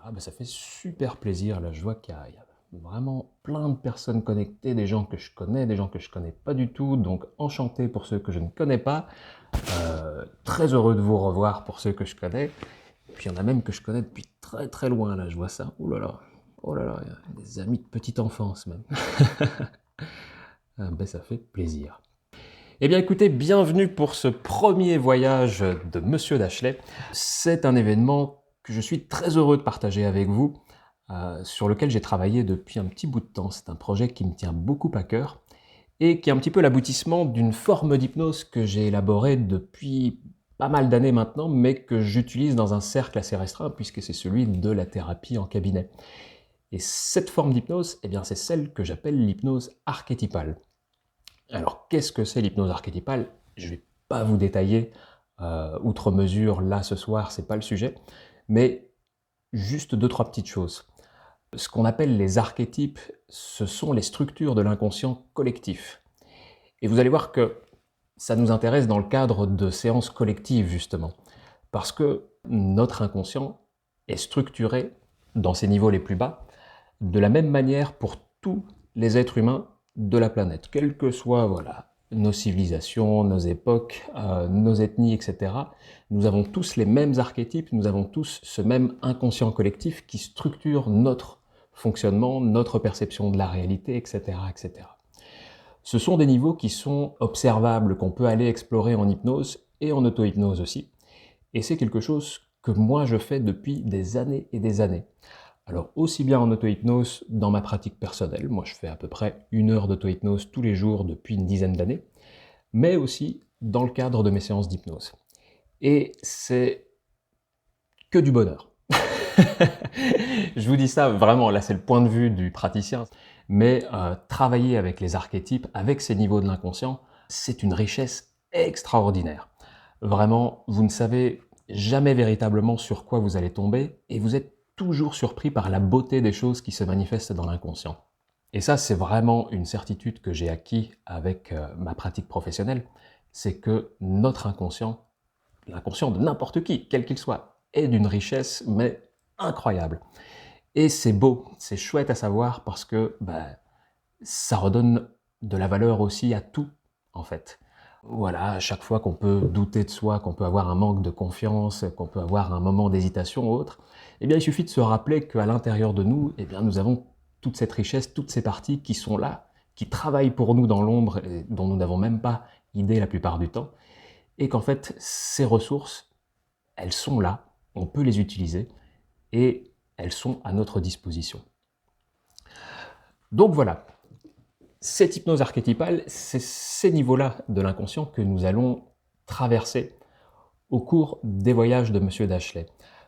Ah bah ça fait super plaisir, là je vois qu'il y a vraiment plein de personnes connectées, des gens que je connais, des gens que je connais pas du tout, donc enchanté pour ceux que je ne connais pas, très heureux de vous revoir pour ceux que je connais, et puis il y en a même que je connais depuis très très loin, là je vois ça, oh là là, il y a des amis de petite enfance même. Ah ben ça fait plaisir. Eh bien écoutez, bienvenue pour ce premier voyage de Monsieur Dashley. C'est un événement que je suis très heureux de partager avec vous, sur lequel j'ai travaillé depuis un petit bout de temps. C'est un projet qui me tient beaucoup à cœur et qui est un petit peu l'aboutissement d'une forme d'hypnose que j'ai élaborée depuis pas mal d'années maintenant, mais que j'utilise dans un cercle assez restreint puisque c'est celui de la thérapie en cabinet. Et cette forme d'hypnose, eh bien c'est celle que j'appelle l'hypnose archétypale. Alors, qu'est-ce que c'est l'hypnose archétypale? Je ne vais pas vous détailler outre mesure là ce soir, c'est pas le sujet, mais juste deux, trois petites choses. Ce qu'on appelle les archétypes, ce sont les structures de l'inconscient collectif. Et vous allez voir que ça nous intéresse dans le cadre de séances collectives, justement, parce que notre inconscient est structuré dans ses niveaux les plus bas, de la même manière pour tous les êtres humains de la planète, quelles que soient voilà, nos civilisations, nos époques, nos ethnies, etc. Nous avons tous les mêmes archétypes, nous avons tous ce même inconscient collectif qui structure notre fonctionnement, notre perception de la réalité, etc., etc. Ce sont des niveaux qui sont observables, qu'on peut aller explorer en hypnose et en auto-hypnose aussi. Et c'est quelque chose que moi je fais depuis des années et des années. Alors aussi bien en auto-hypnose dans ma pratique personnelle, moi je fais à peu près 1 heure d'auto-hypnose tous les jours depuis une dizaine d'années, mais aussi dans le cadre de mes séances d'hypnose. Et c'est que du bonheur. Je vous dis ça vraiment, là c'est le point de vue du praticien, mais travailler avec les archétypes, avec ces niveaux de l'inconscient, c'est une richesse extraordinaire. Vraiment, vous ne savez jamais véritablement sur quoi vous allez tomber, et vous êtes toujours surpris par la beauté des choses qui se manifestent dans l'inconscient. Et ça, c'est vraiment une certitude que j'ai acquis avec ma pratique professionnelle, c'est que notre inconscient, l'inconscient de n'importe qui, quel qu'il soit, est d'une richesse, mais incroyable. Et c'est beau, c'est chouette à savoir parce que ça redonne de la valeur aussi à tout, en fait. Voilà, à chaque fois qu'on peut douter de soi, qu'on peut avoir un manque de confiance, qu'on peut avoir un moment d'hésitation ou autre, eh bien il suffit de se rappeler qu'à l'intérieur de nous, eh bien nous avons toute cette richesse, toutes ces parties qui sont là, qui travaillent pour nous dans l'ombre et dont nous n'avons même pas idée la plupart du temps, et qu'en fait ces ressources, elles sont là, on peut les utiliser, et elles sont à notre disposition. Donc voilà, cette hypnose archétypale, c'est ces niveaux-là de l'inconscient que nous allons traverser au cours des voyages de Monsieur Dashley.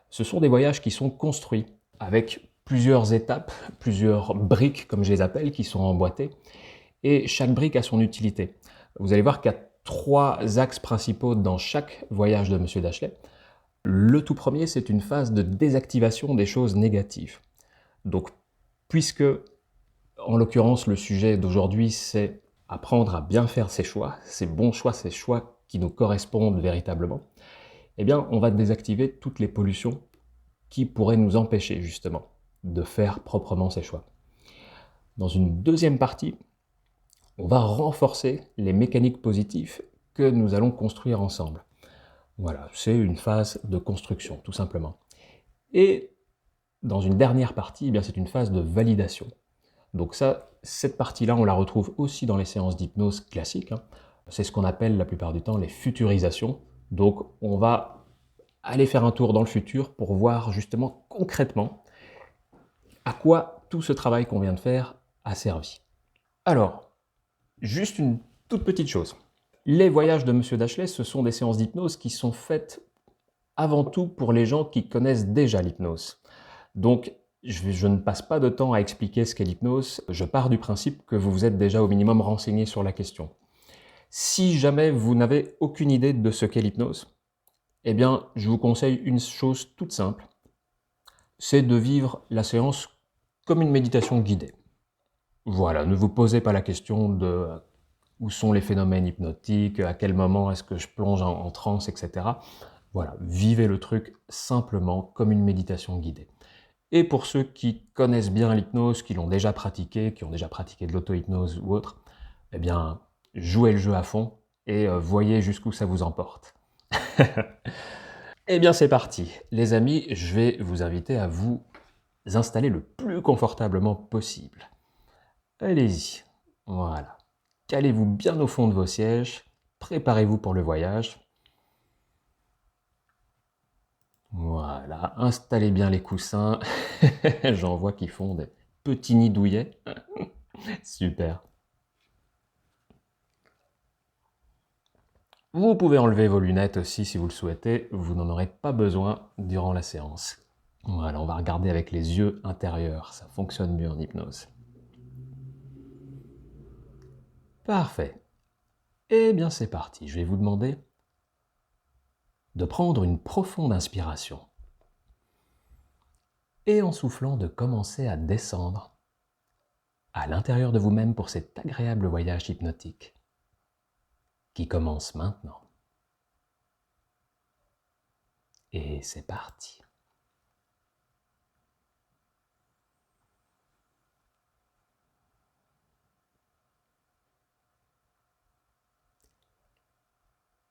Ce sont des voyages qui sont construits avec plusieurs étapes, plusieurs briques, comme je les appelle, qui sont emboîtées, et chaque brique a son utilité. Vous allez voir qu'il y a 3 axes principaux dans chaque voyage de Monsieur Dashley. Le tout premier, c'est une phase de désactivation des choses négatives. Donc, puisque en l'occurrence, le sujet d'aujourd'hui, c'est apprendre à bien faire ses choix, ces bons choix, ces choix qui nous correspondent véritablement, eh bien, on va désactiver toutes les pollutions qui pourraient nous empêcher, justement, de faire proprement ces choix. Dans une deuxième partie, on va renforcer les mécaniques positives que nous allons construire ensemble. Voilà, c'est une phase de construction, tout simplement. Et dans une dernière partie, eh bien, c'est une phase de validation. Donc ça, cette partie-là, on la retrouve aussi dans les séances d'hypnose classiques. C'est ce qu'on appelle la plupart du temps les futurisations. Donc on va aller faire un tour dans le futur pour voir justement concrètement à quoi tout ce travail qu'on vient de faire a servi. Alors, juste une toute petite chose. Les voyages de Monsieur Dashley, ce sont des séances d'hypnose qui sont faites avant tout pour les gens qui connaissent déjà l'hypnose. Donc, je ne passe pas de temps à expliquer ce qu'est l'hypnose, je pars du principe que vous vous êtes déjà au minimum renseigné sur la question. Si jamais vous n'avez aucune idée de ce qu'est l'hypnose, eh bien, je vous conseille une chose toute simple, c'est de vivre la séance comme une méditation guidée. Voilà, ne vous posez pas la question de où sont les phénomènes hypnotiques, à quel moment est-ce que je plonge en transe, etc. Voilà, vivez le truc simplement comme une méditation guidée. Et pour ceux qui connaissent bien l'hypnose, qui l'ont déjà pratiqué, qui ont déjà pratiqué de l'auto-hypnose ou autre, eh bien, jouez le jeu à fond et voyez jusqu'où ça vous emporte. Eh bien, c'est parti. Les amis, je vais vous inviter à vous installer le plus confortablement possible. Allez-y. Voilà. Calez-vous bien au fond de vos sièges. Préparez-vous pour le voyage. Voilà. Installez bien les coussins. J'en vois qui font des petits nids douillets. Super. Vous pouvez enlever vos lunettes aussi si vous le souhaitez. Vous n'en aurez pas besoin durant la séance. Voilà, on va regarder avec les yeux intérieurs. Ça fonctionne mieux en hypnose. Parfait. Eh bien, c'est parti. Je vais vous demander de prendre une profonde inspiration et en soufflant de commencer à descendre à l'intérieur de vous-même pour cet agréable voyage hypnotique qui commence maintenant. Et c'est parti.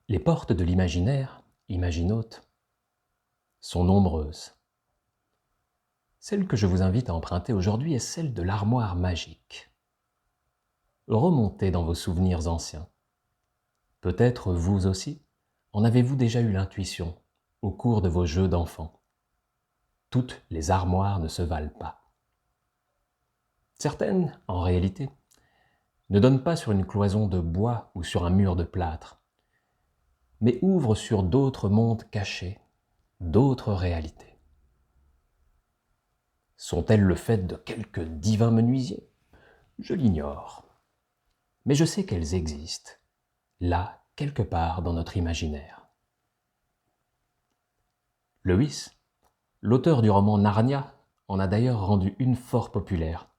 Les portes de l'imaginaire, imaginote, sont nombreuses. Celle que je vous invite à emprunter aujourd'hui est celle de l'armoire magique. Remontez dans vos souvenirs anciens. Peut-être vous aussi, en avez-vous déjà eu l'intuition au cours de vos jeux d'enfants. Toutes les armoires ne se valent pas. Certaines, en réalité, ne donnent pas sur une cloison de bois ou sur un mur de plâtre, mais ouvrent sur d'autres mondes cachés, d'autres réalités. Sont-elles le fait de quelques divins menuisiers? Je l'ignore. Mais je sais qu'elles existent, là, quelque part dans notre imaginaire. Lewis, l'auteur du roman Narnia, en a d'ailleurs rendu une fort populaire.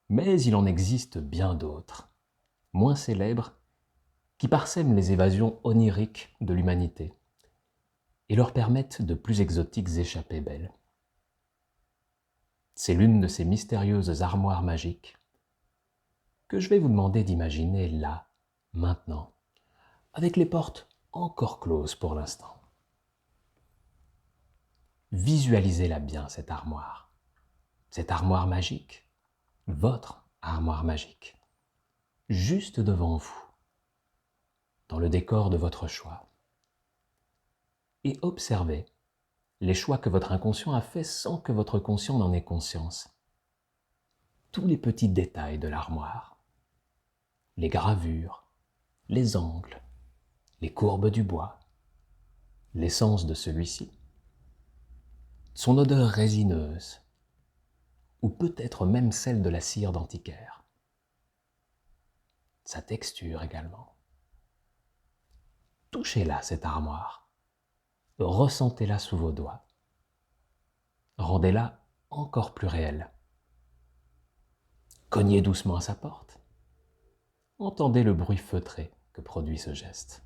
Mais il en existe bien d'autres, moins célèbres, qui parsèment les évasions oniriques de l'humanité et leur permettent de plus exotiques échappées belles. C'est l'une de ces mystérieuses armoires magiques que je vais vous demander d'imaginer là, maintenant, avec les portes encore closes pour l'instant. Visualisez-la bien, cette armoire magique, votre armoire magique, juste devant vous, dans le décor de votre choix. Et observez les choix que votre inconscient a faits sans que votre conscient n'en ait conscience. Tous les petits détails de l'armoire, les gravures, les angles, les courbes du bois, l'essence de celui-ci, son odeur résineuse, ou peut-être même celle de la cire d'antiquaire, sa texture également. Touchez-la, cette armoire, ressentez-la sous vos doigts, rendez-la encore plus réelle. Cognez doucement à sa porte, entendez le bruit feutré que produit ce geste.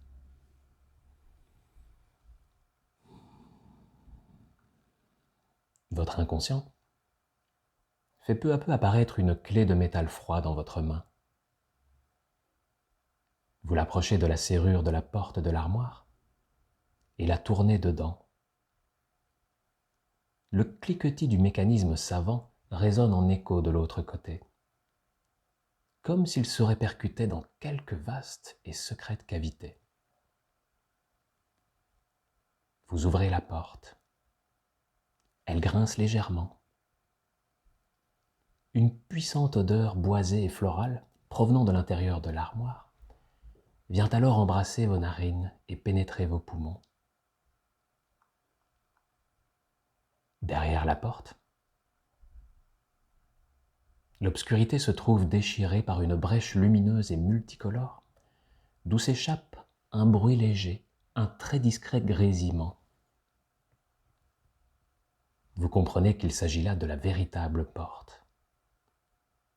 Votre inconscient fait peu à peu apparaître une clé de métal froid dans votre main. Vous l'approchez de la serrure de la porte de l'armoire et la tournez dedans. Le cliquetis du mécanisme savant résonne en écho de l'autre côté, comme s'il se répercutait dans quelque vaste et secrète cavité. Vous ouvrez la porte. Elle grince légèrement. Une puissante odeur boisée et florale, provenant de l'intérieur de l'armoire, vient alors embrasser vos narines et pénétrer vos poumons. Derrière la porte, l'obscurité se trouve déchirée par une brèche lumineuse et multicolore, d'où s'échappe un bruit léger, un très discret grésillement. Vous comprenez qu'il s'agit là de la véritable porte.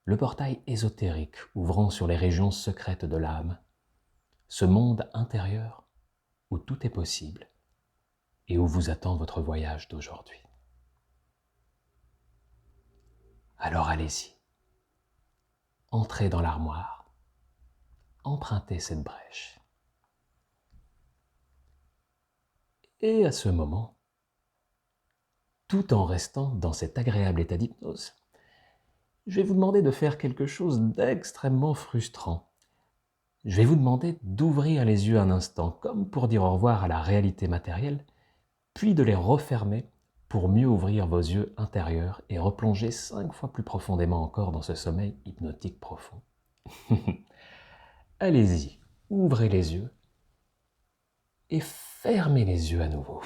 Le portail ésotérique ouvrant sur les régions secrètes de l'âme, ce monde intérieur où tout est possible et où vous attend votre voyage d'aujourd'hui. Alors allez-y, entrez dans l'armoire, empruntez cette brèche. Et à ce moment, tout en restant dans cet agréable état d'hypnose, je vais vous demander de faire quelque chose d'extrêmement frustrant. Je vais vous demander d'ouvrir les yeux un instant, comme pour dire au revoir à la réalité matérielle, puis de les refermer pour mieux ouvrir vos yeux intérieurs et replonger 5 fois plus profondément encore dans ce sommeil hypnotique profond. Allez-y, ouvrez les yeux et fermez les yeux à nouveau.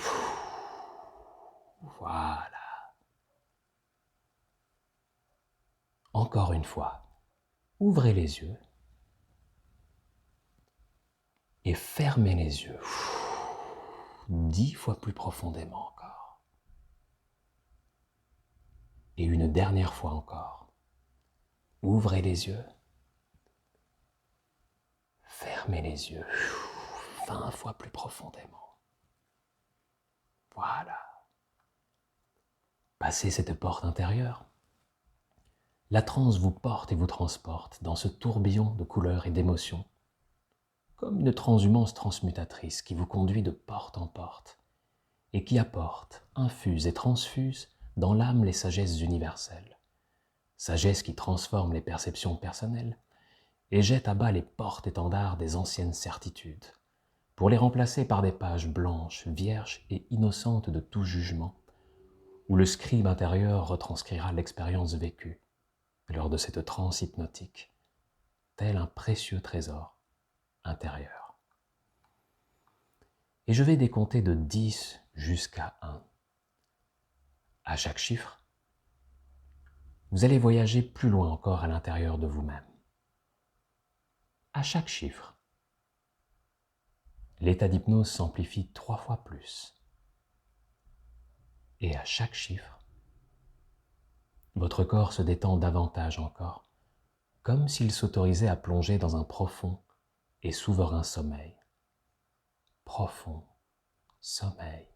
Voilà. Encore une fois, ouvrez les yeux et fermez les yeux. 10 fois plus profondément encore. Et une dernière fois encore. Ouvrez les yeux. Fermez les yeux. 20 fois plus profondément. Voilà. Passez cette porte intérieure. La transe vous porte et vous transporte dans ce tourbillon de couleurs et d'émotions, comme une transhumance transmutatrice qui vous conduit de porte en porte et qui apporte, infuse et transfuse dans l'âme les sagesses universelles. Sagesse qui transforme les perceptions personnelles et jette à bas les portes-étendards des anciennes certitudes, pour les remplacer par des pages blanches, vierges et innocentes de tout jugement, où le scribe intérieur retranscrira l'expérience vécue lors de cette transe hypnotique, tel un précieux trésor intérieur. Et je vais décompter de 10 jusqu'à 1. À chaque chiffre, vous allez voyager plus loin encore à l'intérieur de vous-même. À chaque chiffre, l'état d'hypnose s'amplifie 3 fois plus. Et à chaque chiffre, votre corps se détend davantage encore, comme s'il s'autorisait à plonger dans un profond et souverain sommeil. Profond sommeil.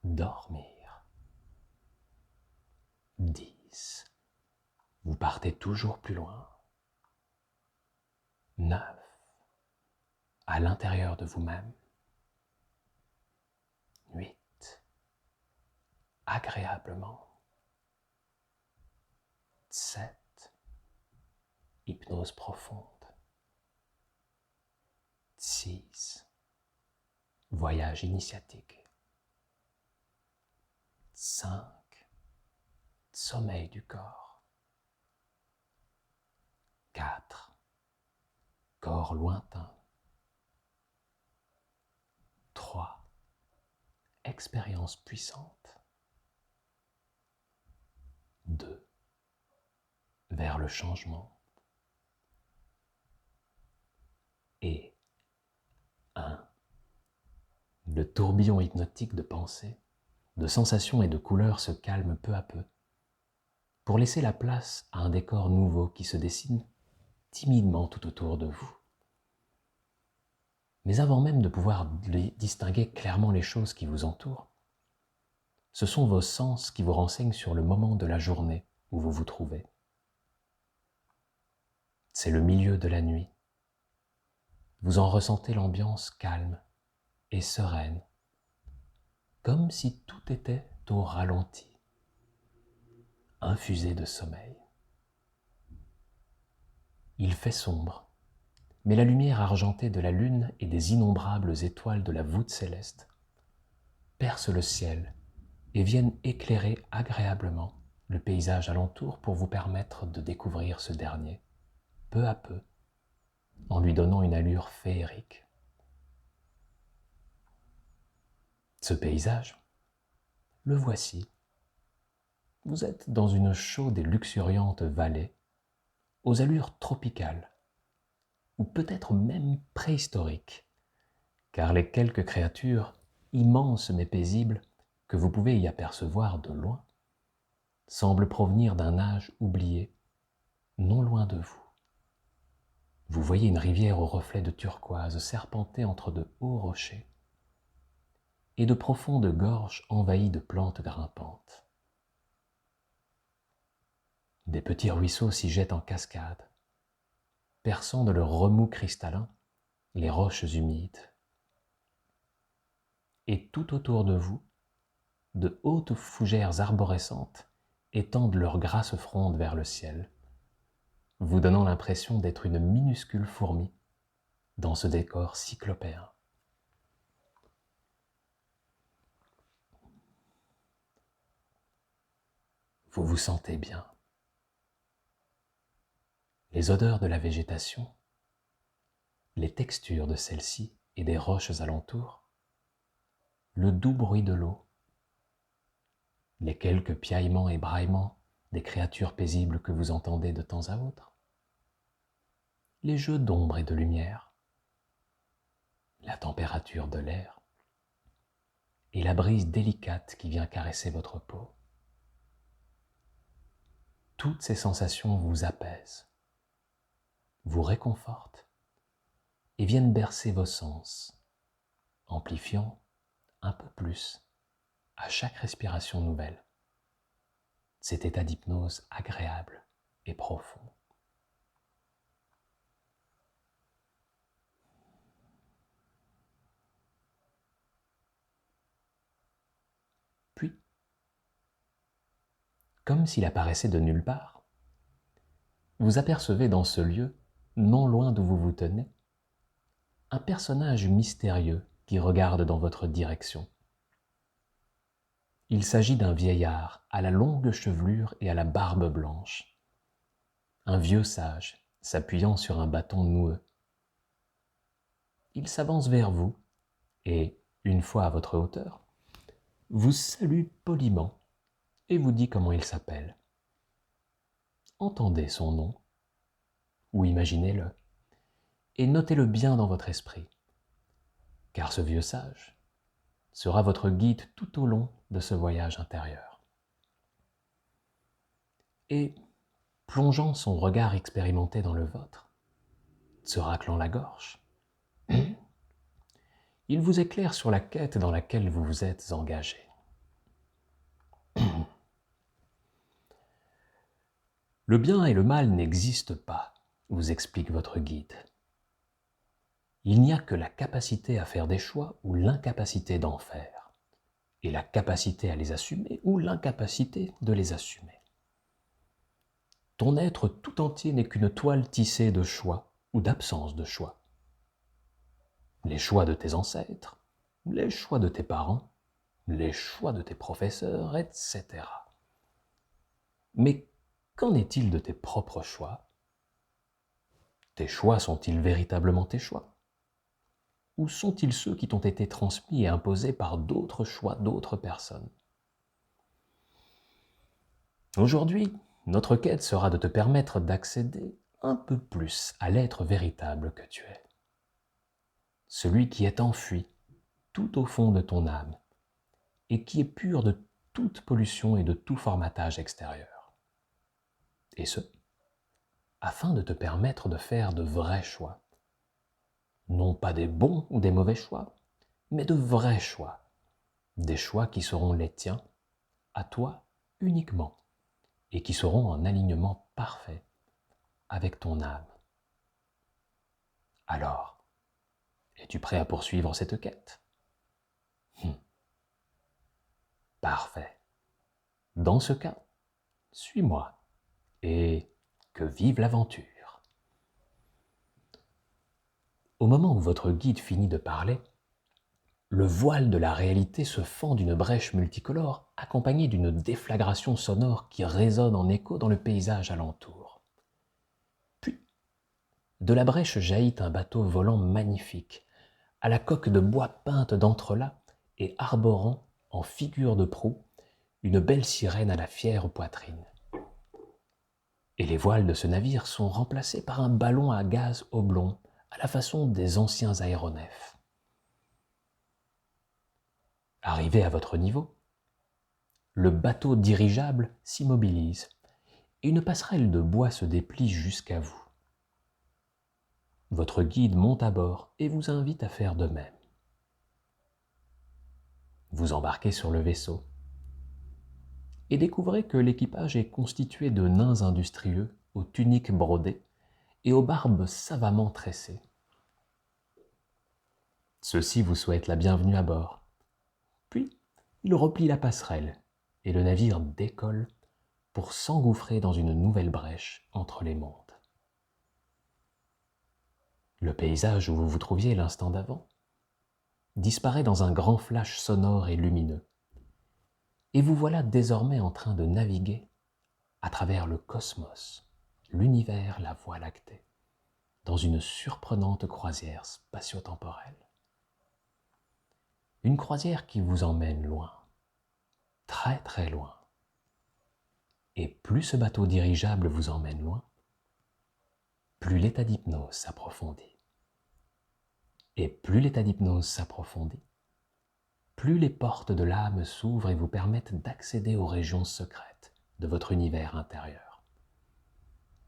Dormir. 10. Vous partez toujours plus loin. 9. À l'intérieur de vous-même. 8. Agréablement. 7. Hypnose profonde. 6. Voyage initiatique. 5. Sommeil du corps. 4. Corps lointain. 3. Expérience puissante. 2. Vers le changement. Et 1. Le tourbillon hypnotique de pensées, de sensations et de couleurs se calme peu à peu, pour laisser la place à un décor nouveau qui se dessine timidement tout autour de vous. Mais avant même de pouvoir distinguer clairement les choses qui vous entourent, ce sont vos sens qui vous renseignent sur le moment de la journée où vous vous trouvez. C'est le milieu de la nuit. Vous en ressentez l'ambiance calme et sereine, comme si tout était au ralenti, infusé de sommeil. Il fait sombre, mais la lumière argentée de la lune et des innombrables étoiles de la voûte céleste percent le ciel et viennent éclairer agréablement le paysage alentour pour vous permettre de découvrir ce dernier, peu à peu, en lui donnant une allure féerique. Ce paysage, le voici. Vous êtes dans une chaude et luxuriante vallée, aux allures tropicales, ou peut-être même préhistoriques, car les quelques créatures, immenses mais paisibles, que vous pouvez y apercevoir de loin, semblent provenir d'un âge oublié, non loin de vous. Vous voyez une rivière aux reflets de turquoise serpenter entre de hauts rochers et de profondes gorges envahies de plantes grimpantes. Des petits ruisseaux s'y jettent en cascade, perçant de leurs remous cristallins les roches humides. Et tout autour de vous, de hautes fougères arborescentes étendent leurs grasses frondes vers le ciel, vous donnant l'impression d'être une minuscule fourmi dans ce décor cyclopéen. Vous vous sentez bien. Les odeurs de la végétation, les textures de celle-ci et des roches alentours, le doux bruit de l'eau, les quelques piaillements et braillements des créatures paisibles que vous entendez de temps à autre, les jeux d'ombre et de lumière, la température de l'air et la brise délicate qui vient caresser votre peau. Toutes ces sensations vous apaisent, vous réconfortent et viennent bercer vos sens, amplifiant un peu plus à chaque respiration nouvelle cet état d'hypnose agréable et profond. Puis, comme s'il apparaissait de nulle part, vous apercevez dans ce lieu, non loin d'où vous vous tenez, un personnage mystérieux qui regarde dans votre direction. Il s'agit d'un vieillard à la longue chevelure et à la barbe blanche, un vieux sage s'appuyant sur un bâton noueux. Il s'avance vers vous et, une fois à votre hauteur, vous salue poliment et vous dit comment il s'appelle. Entendez son nom, ou imaginez-le, et notez-le bien dans votre esprit, car ce vieux sage sera votre guide tout au long de ce voyage intérieur. Et, plongeant son regard expérimenté dans le vôtre, se raclant la gorge, il vous éclaire sur la quête dans laquelle vous vous êtes engagé. Le bien et le mal n'existent pas, vous explique votre guide. Il n'y a que la capacité à faire des choix ou l'incapacité d'en faire, et la capacité à les assumer ou l'incapacité de les assumer. Ton être tout entier n'est qu'une toile tissée de choix ou d'absence de choix. Les choix de tes ancêtres, les choix de tes parents, les choix de tes professeurs, etc. Mais qu'en est-il de tes propres choix ? Tes choix sont-ils véritablement tes choix ? Ou sont-ils ceux qui t'ont été transmis et imposés par d'autres choix d'autres personnes ? Aujourd'hui, notre quête sera de te permettre d'accéder un peu plus à l'être véritable que tu es. Celui qui est enfui tout au fond de ton âme et qui est pur de toute pollution et de tout formatage extérieur. Et ce, afin de te permettre de faire de vrais choix. Non pas des bons ou des mauvais choix, mais de vrais choix. Des choix qui seront les tiens, à toi uniquement, et qui seront en alignement parfait avec ton âme. Alors, es-tu prêt à poursuivre cette quête ? Parfait. Dans ce cas, suis-moi et que vive l'aventure. Au moment où votre guide finit de parler, le voile de la réalité se fend d'une brèche multicolore accompagnée d'une déflagration sonore qui résonne en écho dans le paysage alentour. Puis, de la brèche jaillit un bateau volant magnifique, à la coque de bois peinte d'entrelacs et arborant, en figure de proue, une belle sirène à la fière poitrine. Et les voiles de ce navire sont remplacées par un ballon à gaz oblong à la façon des anciens aéronefs. Arrivé à votre niveau, le bateau dirigeable s'immobilise et une passerelle de bois se déplie jusqu'à vous. Votre guide monte à bord et vous invite à faire de même. Vous embarquez sur le vaisseau et découvrez que l'équipage est constitué de nains industrieux aux tuniques brodées et aux barbes savamment tressées. Ceux-ci vous souhaitent la bienvenue à bord. Puis, ils replient la passerelle et le navire décolle pour s'engouffrer dans une nouvelle brèche entre les mondes. Le paysage où vous vous trouviez l'instant d'avant disparaît dans un grand flash sonore et lumineux, et vous voilà désormais en train de naviguer à travers le cosmos, l'univers, la Voie lactée, dans une surprenante croisière spatio-temporelle. Une croisière qui vous emmène loin, très très loin. Et plus ce bateau dirigeable vous emmène loin, plus l'état d'hypnose s'approfondit. Et plus l'état d'hypnose s'approfondit, plus les portes de l'âme s'ouvrent et vous permettent d'accéder aux régions secrètes de votre univers intérieur.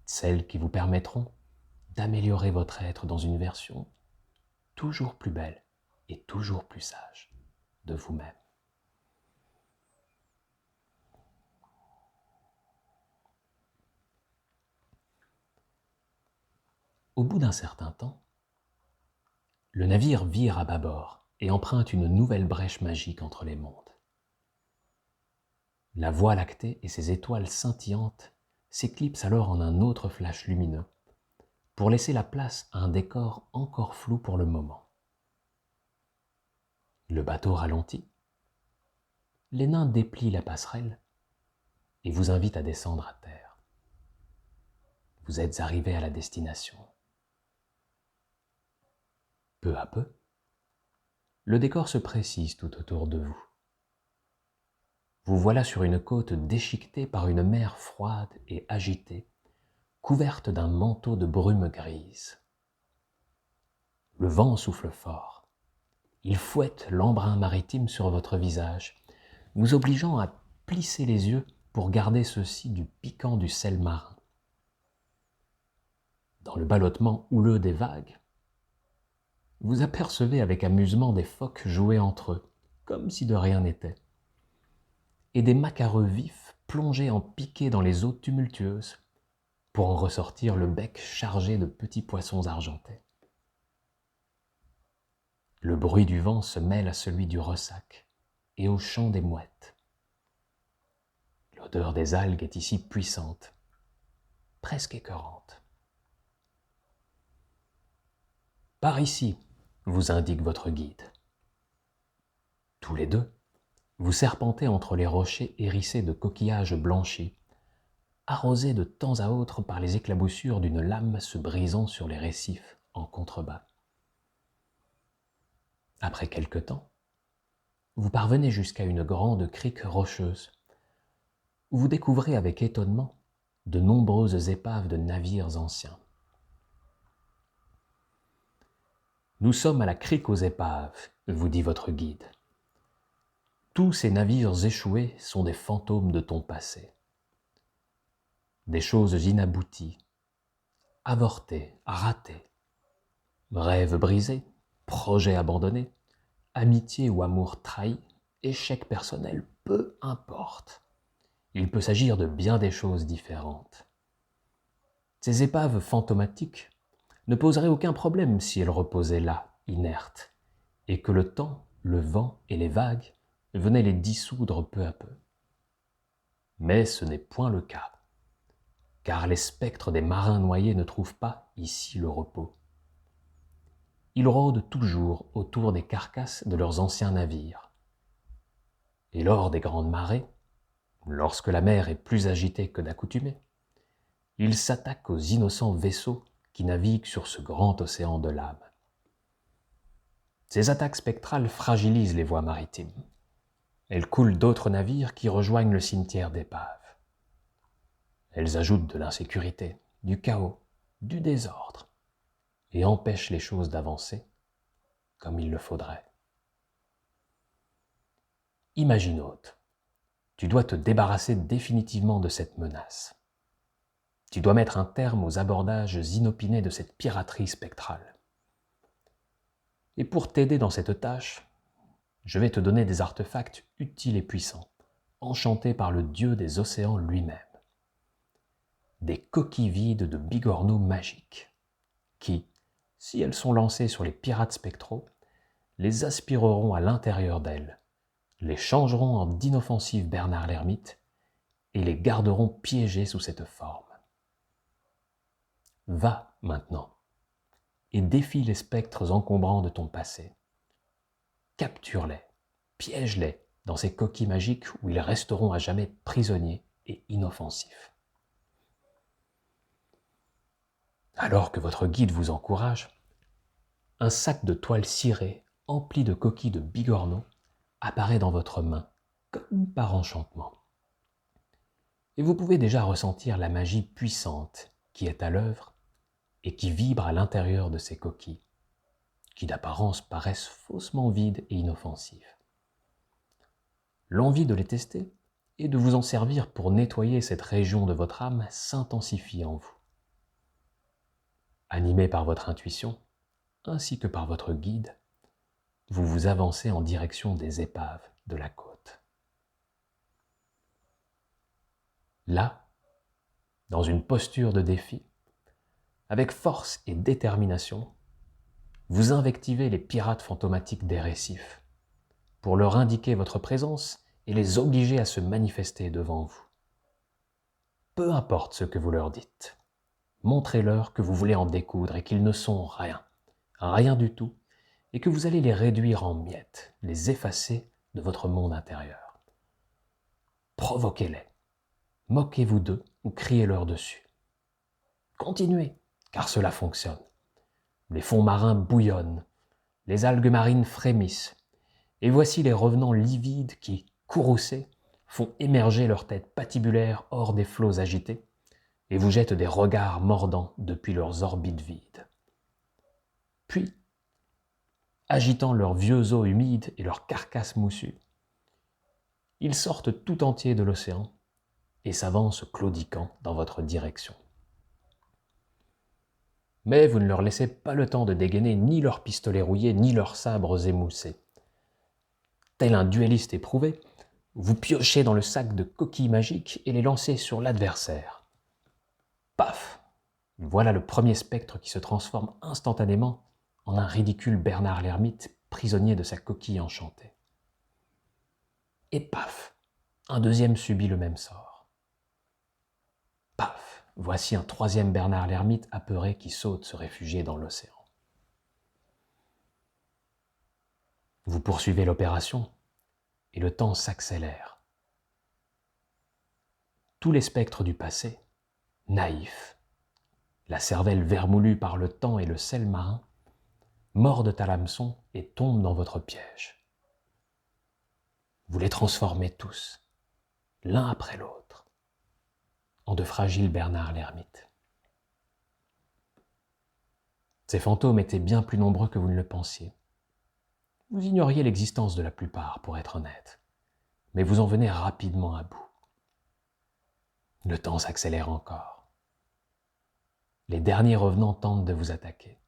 Celles qui vous permettront d'améliorer votre être dans une version toujours plus belle et toujours plus sage de vous-même. Au bout d'un certain temps, le navire vire à bâbord et emprunte une nouvelle brèche magique entre les mondes. La Voie lactée et ses étoiles scintillantes s'éclipsent alors en un autre flash lumineux pour laisser la place à un décor encore flou pour le moment. Le bateau ralentit, les nains déplient la passerelle et vous invitent à descendre à terre. Vous êtes arrivés à la destination. Peu à peu, le décor se précise tout autour de vous. Vous voilà sur une côte déchiquetée par une mer froide et agitée, couverte d'un manteau de brume grise. Le vent souffle fort. Il fouette l'embrun maritime sur votre visage, vous obligeant à plisser les yeux pour garder ceux-ci du piquant du sel marin. Dans le ballottement houleux des vagues, vous apercevez avec amusement des phoques jouer entre eux, comme si de rien n'était, et des macareux vifs plongés en piqué dans les eaux tumultueuses pour en ressortir le bec chargé de petits poissons argentés. Le bruit du vent se mêle à celui du ressac et au chant des mouettes. L'odeur des algues est ici puissante, presque écœurante. Par ici, vous indique votre guide. Tous les deux, vous serpentez entre les rochers hérissés de coquillages blanchis, arrosés de temps à autre par les éclaboussures d'une lame se brisant sur les récifs en contrebas. Après quelque temps, vous parvenez jusqu'à une grande crique rocheuse, où vous découvrez avec étonnement de nombreuses épaves de navires anciens. Nous sommes à la crique aux épaves, vous dit votre guide. Tous ces navires échoués sont des fantômes de ton passé. Des choses inabouties, avortées, ratées, rêves brisés, projets abandonnés, amitié ou amour trahi, échec personnel, peu importe. Il peut s'agir de bien des choses différentes. Ces épaves fantomatiques ne poseraient aucun problème si elles reposaient là, inertes, et que le temps, le vent et les vagues venaient les dissoudre peu à peu. Mais ce n'est point le cas, car les spectres des marins noyés ne trouvent pas ici le repos. Ils rôdent toujours autour des carcasses de leurs anciens navires. Et lors des grandes marées, lorsque la mer est plus agitée que d'accoutumée, ils s'attaquent aux innocents vaisseaux qui naviguent sur ce grand océan de l'âme. Ces attaques spectrales fragilisent les voies maritimes. Elles coulent d'autres navires qui rejoignent le cimetière d'épaves. Elles ajoutent de l'insécurité, du chaos, du désordre, et empêchent les choses d'avancer comme il le faudrait. Imagine hôte, tu dois te débarrasser définitivement de cette menace. Tu dois mettre un terme aux abordages inopinés de cette piraterie spectrale. Et pour t'aider dans cette tâche, je vais te donner des artefacts utiles et puissants enchanté par le dieu des océans lui-même. Des coquilles vides de bigorneaux magiques, qui, si elles sont lancées sur les pirates spectraux, les aspireront à l'intérieur d'elles, les changeront en d'inoffensifs Bernard l'ermite et les garderont piégés sous cette forme. Va maintenant et défie les spectres encombrants de ton passé. Capture-les, piège-les dans ces coquilles magiques où ils resteront à jamais prisonniers et inoffensifs. Alors que votre guide vous encourage, un sac de toile cirée empli de coquilles de bigorneaux apparaît dans votre main comme par enchantement. Et vous pouvez déjà ressentir la magie puissante qui est à l'œuvre et qui vibre à l'intérieur de ces coquilles, qui d'apparence paraissent faussement vides et inoffensives. L'envie de les tester et de vous en servir pour nettoyer cette région de votre âme s'intensifie en vous. Animé par votre intuition, ainsi que par votre guide, vous vous avancez en direction des épaves de la côte. Là, dans une posture de défi, avec force et détermination, vous invectivez les pirates fantomatiques des récifs pour leur indiquer votre présence et les obliger à se manifester devant vous. Peu importe ce que vous leur dites, montrez-leur que vous voulez en découdre et qu'ils ne sont rien, rien du tout, et que vous allez les réduire en miettes, les effacer de votre monde intérieur. Provoquez-les, moquez-vous d'eux ou criez-leur dessus. Continuez, car cela fonctionne. Les fonds marins bouillonnent, les algues marines frémissent, et voici les revenants livides qui, courroucés, font émerger leur tête patibulaire hors des flots agités et vous jettent des regards mordants depuis leurs orbites vides. Puis, agitant leurs vieux os humides et leurs carcasses moussues, ils sortent tout entiers de l'océan et s'avancent claudiquant dans votre direction. Mais vous ne leur laissez pas le temps de dégainer ni leurs pistolets rouillés ni leurs sabres émoussés. Tel un duelliste éprouvé, vous piochez dans le sac de coquilles magiques et les lancez sur l'adversaire. Paf! Voilà le premier spectre qui se transforme instantanément en un ridicule Bernard l'ermite prisonnier de sa coquille enchantée. Et paf! Un deuxième subit le même sort. Paf! Voici un troisième Bernard l'ermite apeuré qui saute se réfugier dans l'océan. Vous poursuivez l'opération et le temps s'accélère. Tous les spectres du passé, naïfs, la cervelle vermoulue par le temps et le sel marin, mordent à l'hameçon et tombent dans votre piège. Vous les transformez tous, l'un après l'autre, en de fragiles Bernard l'ermite. Ces fantômes étaient bien plus nombreux que vous ne le pensiez. Vous ignoriez l'existence de la plupart, pour être honnête, mais vous en venez rapidement à bout. Le temps s'accélère encore. Les derniers revenants tentent de vous attaquer.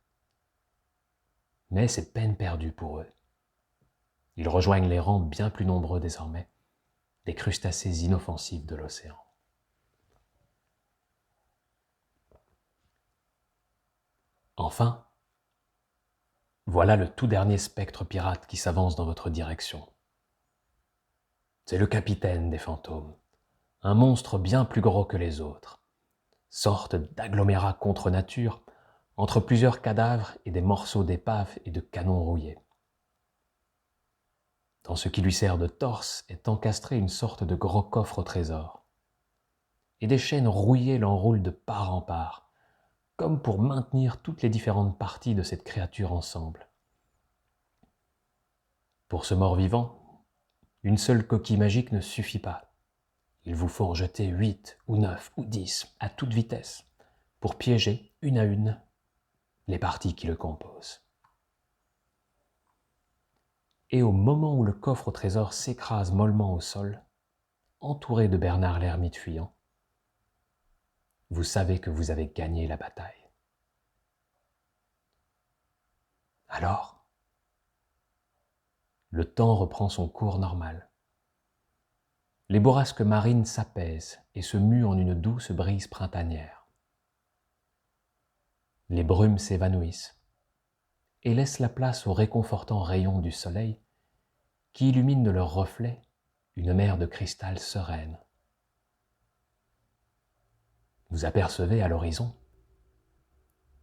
Mais c'est peine perdue pour eux. Ils rejoignent les rangs bien plus nombreux désormais, des crustacés inoffensifs de l'océan. Enfin, voilà le tout dernier spectre pirate qui s'avance dans votre direction. C'est le capitaine des fantômes, un monstre bien plus gros que les autres, sorte d'agglomérat contre nature, entre plusieurs cadavres et des morceaux d'épaves et de canons rouillés. Dans ce qui lui sert de torse est encastré une sorte de gros coffre au trésor, et des chaînes rouillées l'enroulent de part en part, comme pour maintenir toutes les différentes parties de cette créature ensemble. Pour ce mort-vivant, une seule coquille magique ne suffit pas. Il vous faut en jeter 8 ou 9 ou 10 à toute vitesse pour piéger une à une les parties qui le composent. Et au moment où le coffre au trésor s'écrase mollement au sol, entouré de Bernard l'ermite fuyant, vous savez que vous avez gagné la bataille. Alors, le temps reprend son cours normal. Les bourrasques marines s'apaisent et se muent en une douce brise printanière. Les brumes s'évanouissent et laissent la place aux réconfortants rayons du soleil qui illuminent de leurs reflets une mer de cristal sereine. Vous apercevez à l'horizon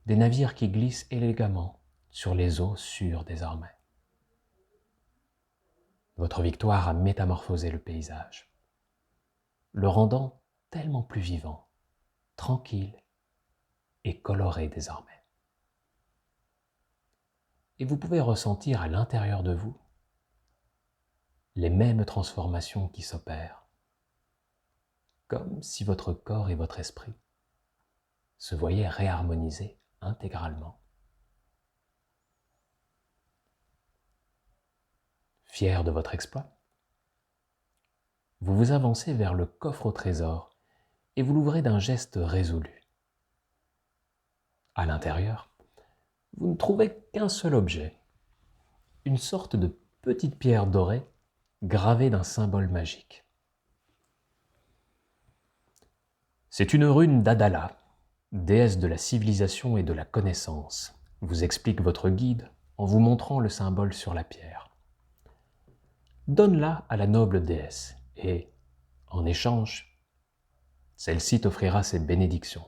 des navires qui glissent élégamment sur les eaux sûres désormais. Votre victoire a métamorphosé le paysage, le rendant tellement plus vivant, tranquille et coloré désormais. Et vous pouvez ressentir à l'intérieur de vous les mêmes transformations qui s'opèrent, comme si votre corps et votre esprit se voyaient réharmonisés intégralement. Fier de votre exploit, vous vous avancez vers le coffre au trésor et vous l'ouvrez d'un geste résolu. À l'intérieur, vous ne trouvez qu'un seul objet, une sorte de petite pierre dorée gravée d'un symbole magique. C'est une rune d'Adala, déesse de la civilisation et de la connaissance, vous explique votre guide en vous montrant le symbole sur la pierre. Donne-la à la noble déesse et, en échange, celle-ci t'offrira ses bénédictions.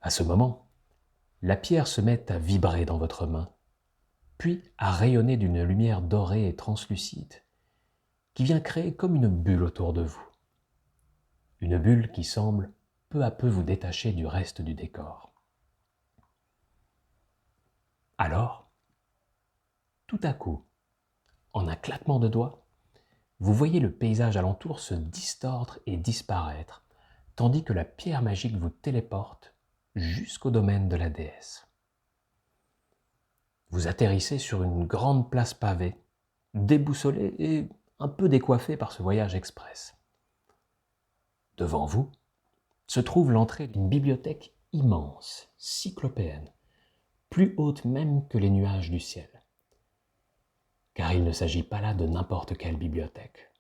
À ce moment, la pierre se met à vibrer dans votre main, puis à rayonner d'une lumière dorée et translucide qui vient créer comme une bulle autour de vous. Une bulle qui semble peu à peu vous détacher du reste du décor. Alors, tout à coup, en un claquement de doigts, vous voyez le paysage alentour se distordre et disparaître, tandis que la pierre magique vous téléporte jusqu'au domaine de la déesse. Vous atterrissez sur une grande place pavée, déboussolé et un peu décoiffé par ce voyage express. Devant vous se trouve l'entrée d'une bibliothèque immense, cyclopéenne, plus haute même que les nuages du ciel. Car il ne s'agit pas là de n'importe quelle bibliothèque.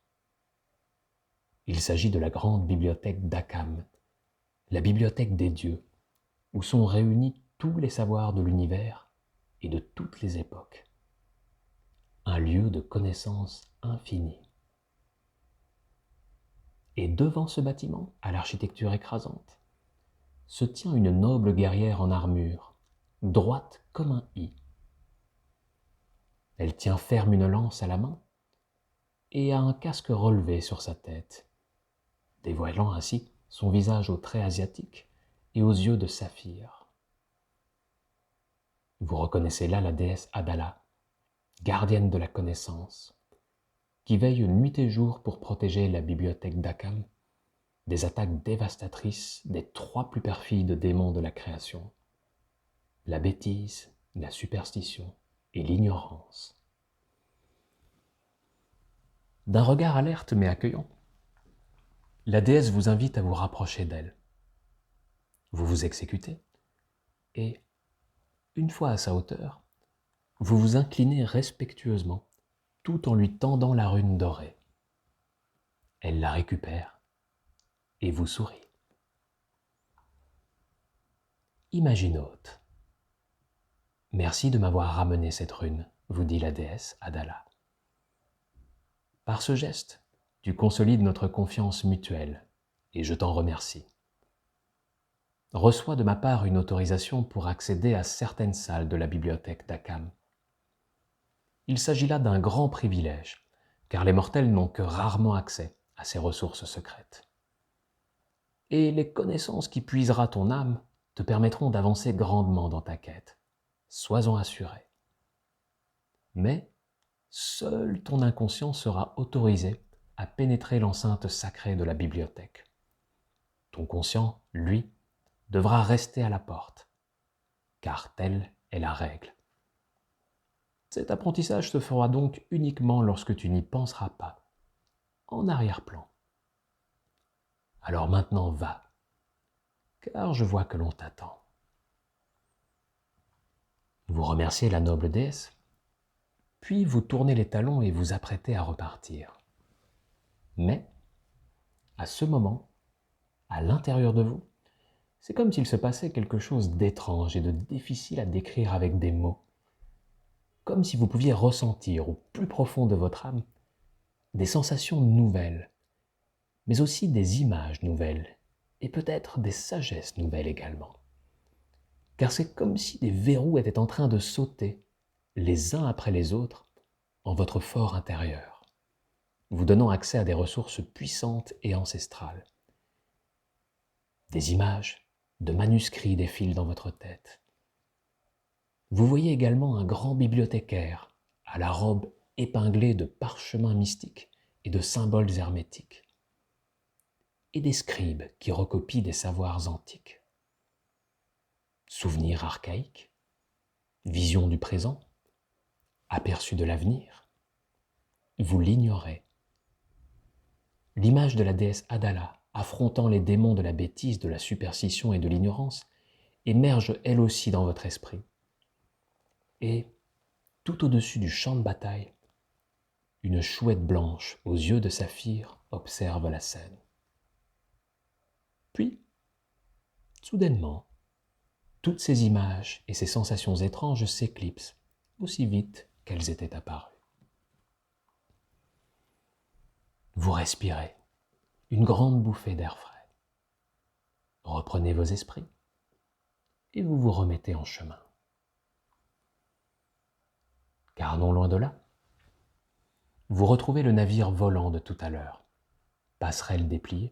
Il s'agit de la grande bibliothèque d'Akam, la bibliothèque des dieux, où sont réunis tous les savoirs de l'univers et de toutes les époques. Un lieu de connaissance infinie. Et devant ce bâtiment, à l'architecture écrasante, se tient une noble guerrière en armure, droite comme un i. Elle tient ferme une lance à la main et a un casque relevé sur sa tête, dévoilant ainsi son visage aux traits asiatiques et aux yeux de saphir. Vous reconnaissez là la déesse Adala, gardienne de la connaissance, qui veille nuit et jour pour protéger la bibliothèque d'Akam des attaques dévastatrices des trois plus perfides démons de la création, la bêtise, la superstition et l'ignorance. D'un regard alerte mais accueillant, la déesse vous invite à vous rapprocher d'elle. Vous vous exécutez et, une fois à sa hauteur, vous vous inclinez respectueusement tout en lui tendant la rune dorée. Elle la récupère et vous sourit. Imaginote. Merci de m'avoir ramené cette rune, vous dit la déesse Adala. Par ce geste, tu consolides notre confiance mutuelle et je t'en remercie. Reçois de ma part une autorisation pour accéder à certaines salles de la bibliothèque d'Akam. Il s'agit là d'un grand privilège, car les mortels n'ont que rarement accès à ces ressources secrètes. Et les connaissances qui puisera ton âme te permettront d'avancer grandement dans ta quête. Sois-en assuré. Mais seul ton inconscient sera autorisé à pénétrer l'enceinte sacrée de la bibliothèque. Ton conscient, lui, devra rester à la porte, car telle est la règle. Cet apprentissage se fera donc uniquement lorsque tu n'y penseras pas, en arrière-plan. Alors maintenant va, car je vois que l'on t'attend. Vous remerciez la noble déesse, puis vous tournez les talons et vous apprêtez à repartir. Mais, à ce moment, à l'intérieur de vous, c'est comme s'il se passait quelque chose d'étrange et de difficile à décrire avec des mots. Comme si vous pouviez ressentir au plus profond de votre âme des sensations nouvelles, mais aussi des images nouvelles, et peut-être des sagesses nouvelles également. Car c'est comme si des verrous étaient en train de sauter, les uns après les autres, en votre fort intérieur, vous donnant accès à des ressources puissantes et ancestrales. Des images, de manuscrits défilent dans votre tête. Vous voyez également un grand bibliothécaire, à la robe épinglée de parchemins mystiques et de symboles hermétiques, et des scribes qui recopient des savoirs antiques. Souvenirs archaïques, visions du présent, aperçus de l'avenir, vous l'ignorez. L'image de la déesse Adala, affrontant les démons de la bêtise, de la superstition et de l'ignorance, émerge elle aussi dans votre esprit. Et, tout au-dessus du champ de bataille, une chouette blanche aux yeux de saphir observe la scène. Puis, soudainement, toutes ces images et ces sensations étranges s'éclipsent aussi vite qu'elles étaient apparues. Vous respirez une grande bouffée d'air frais. Reprenez vos esprits et vous vous remettez en chemin. Car non loin de là, vous retrouvez le navire volant de tout à l'heure, passerelle dépliée,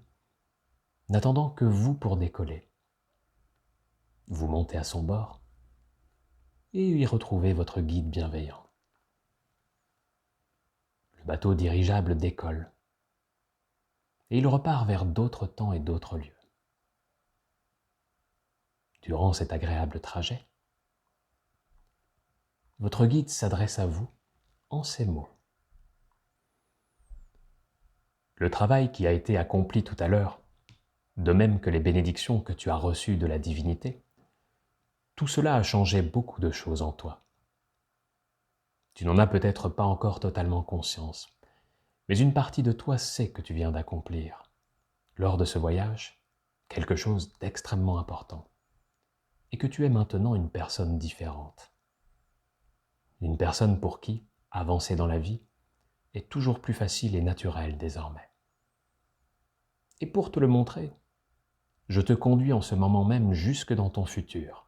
n'attendant que vous pour décoller. Vous montez à son bord et y retrouvez votre guide bienveillant. Le bateau dirigeable décolle et il repart vers d'autres temps et d'autres lieux. Durant cet agréable trajet, votre guide s'adresse à vous en ces mots. Le travail qui a été accompli tout à l'heure, de même que les bénédictions que tu as reçues de la divinité, tout cela a changé beaucoup de choses en toi. Tu n'en as peut-être pas encore totalement conscience, mais une partie de toi sait que tu viens d'accomplir, lors de ce voyage, quelque chose d'extrêmement important, et que tu es maintenant une personne différente. Une personne pour qui avancer dans la vie est toujours plus facile et naturel désormais. Et pour te le montrer, je te conduis en ce moment même jusque dans ton futur,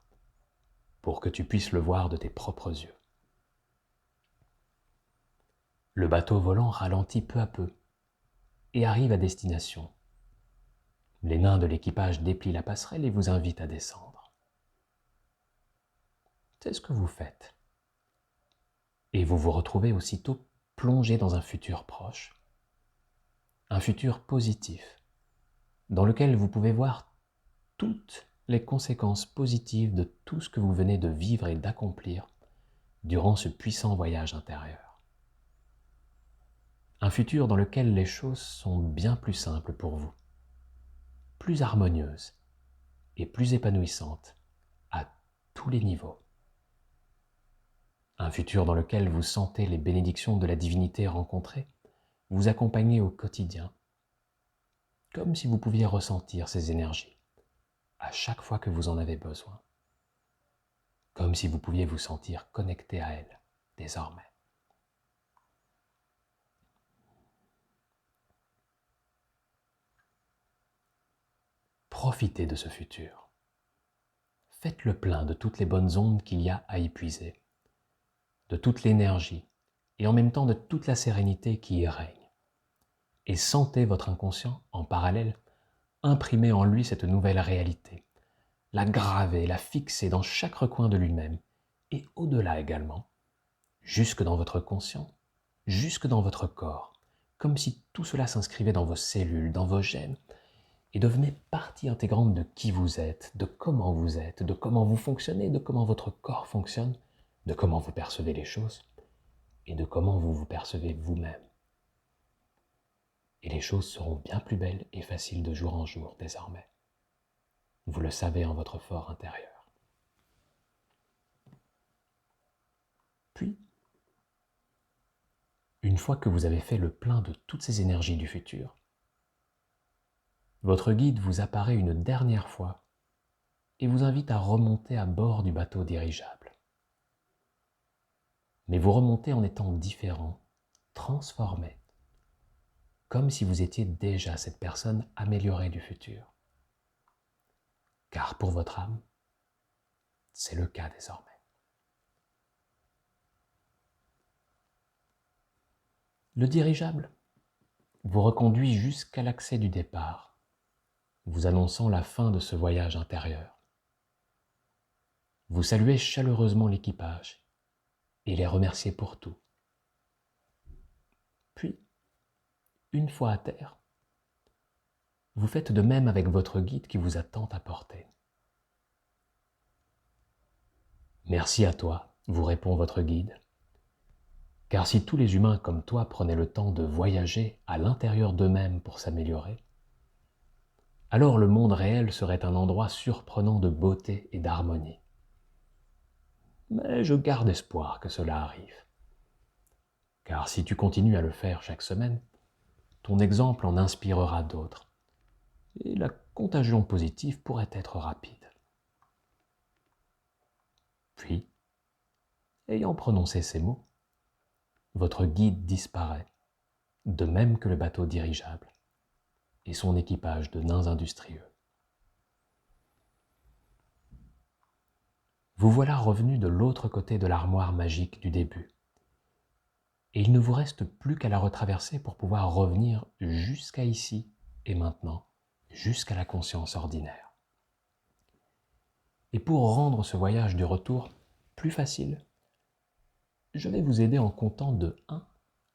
pour que tu puisses le voir de tes propres yeux. Le bateau volant ralentit peu à peu et arrive à destination. Les nains de l'équipage déplient la passerelle et vous invitent à descendre. C'est ce que vous faites. Et vous vous retrouvez aussitôt plongé dans un futur proche, un futur positif, dans lequel vous pouvez voir toutes les conséquences positives de tout ce que vous venez de vivre et d'accomplir durant ce puissant voyage intérieur. Un futur dans lequel les choses sont bien plus simples pour vous, plus harmonieuses et plus épanouissantes à tous les niveaux. Un futur dans lequel vous sentez les bénédictions de la divinité rencontrées vous accompagner au quotidien, comme si vous pouviez ressentir ces énergies à chaque fois que vous en avez besoin, comme si vous pouviez vous sentir connecté à elles désormais. Profitez de ce futur. Faites le plein de toutes les bonnes ondes qu'il y a à y puiser, de toute l'énergie et en même temps de toute la sérénité qui y règne. Et sentez votre inconscient, en parallèle, imprimer en lui cette nouvelle réalité, la graver, la fixer dans chaque recoin de lui-même, et au-delà également, jusque dans votre conscient, jusque dans votre corps, comme si tout cela s'inscrivait dans vos cellules, dans vos gènes, et devenait partie intégrante de qui vous êtes, de comment vous fonctionnez, de comment votre corps fonctionne, de comment vous percevez les choses, et de comment vous vous percevez vous-même. Et les choses seront bien plus belles et faciles de jour en jour désormais. Vous le savez en votre fort intérieur. Puis, Une fois que vous avez fait le plein de toutes ces énergies du futur, votre guide vous apparaît une dernière fois et vous invite à remonter à bord du bateau dirigeable. Mais vous remontez en étant différent, transformé, comme si vous étiez déjà cette personne améliorée du futur. Car pour votre âme, c'est le cas désormais. Le dirigeable vous reconduit jusqu'à l'accès du départ, vous annonçant la fin de ce voyage intérieur. Vous saluez chaleureusement l'équipage et les remerciez pour tout. Puis, une fois à terre, vous faites de même avec votre guide qui vous a tant apporté. Merci à toi, vous répond votre guide, car si tous les humains comme toi prenaient le temps de voyager à l'intérieur d'eux-mêmes pour s'améliorer, alors le monde réel serait un endroit surprenant de beauté et d'harmonie. Mais je garde espoir que cela arrive. Car si tu continues à le faire chaque semaine, ton exemple en inspirera d'autres, et la contagion positive pourrait être rapide. Puis, ayant prononcé ces mots, votre guide disparaît, de même que le bateau dirigeable et son équipage de nains industrieux. Vous voilà revenu de l'autre côté de l'armoire magique du début, et il ne vous reste plus qu'à la retraverser pour pouvoir revenir jusqu'à ici et maintenant, jusqu'à la conscience ordinaire. Et pour rendre ce voyage du retour plus facile, je vais vous aider en comptant de 1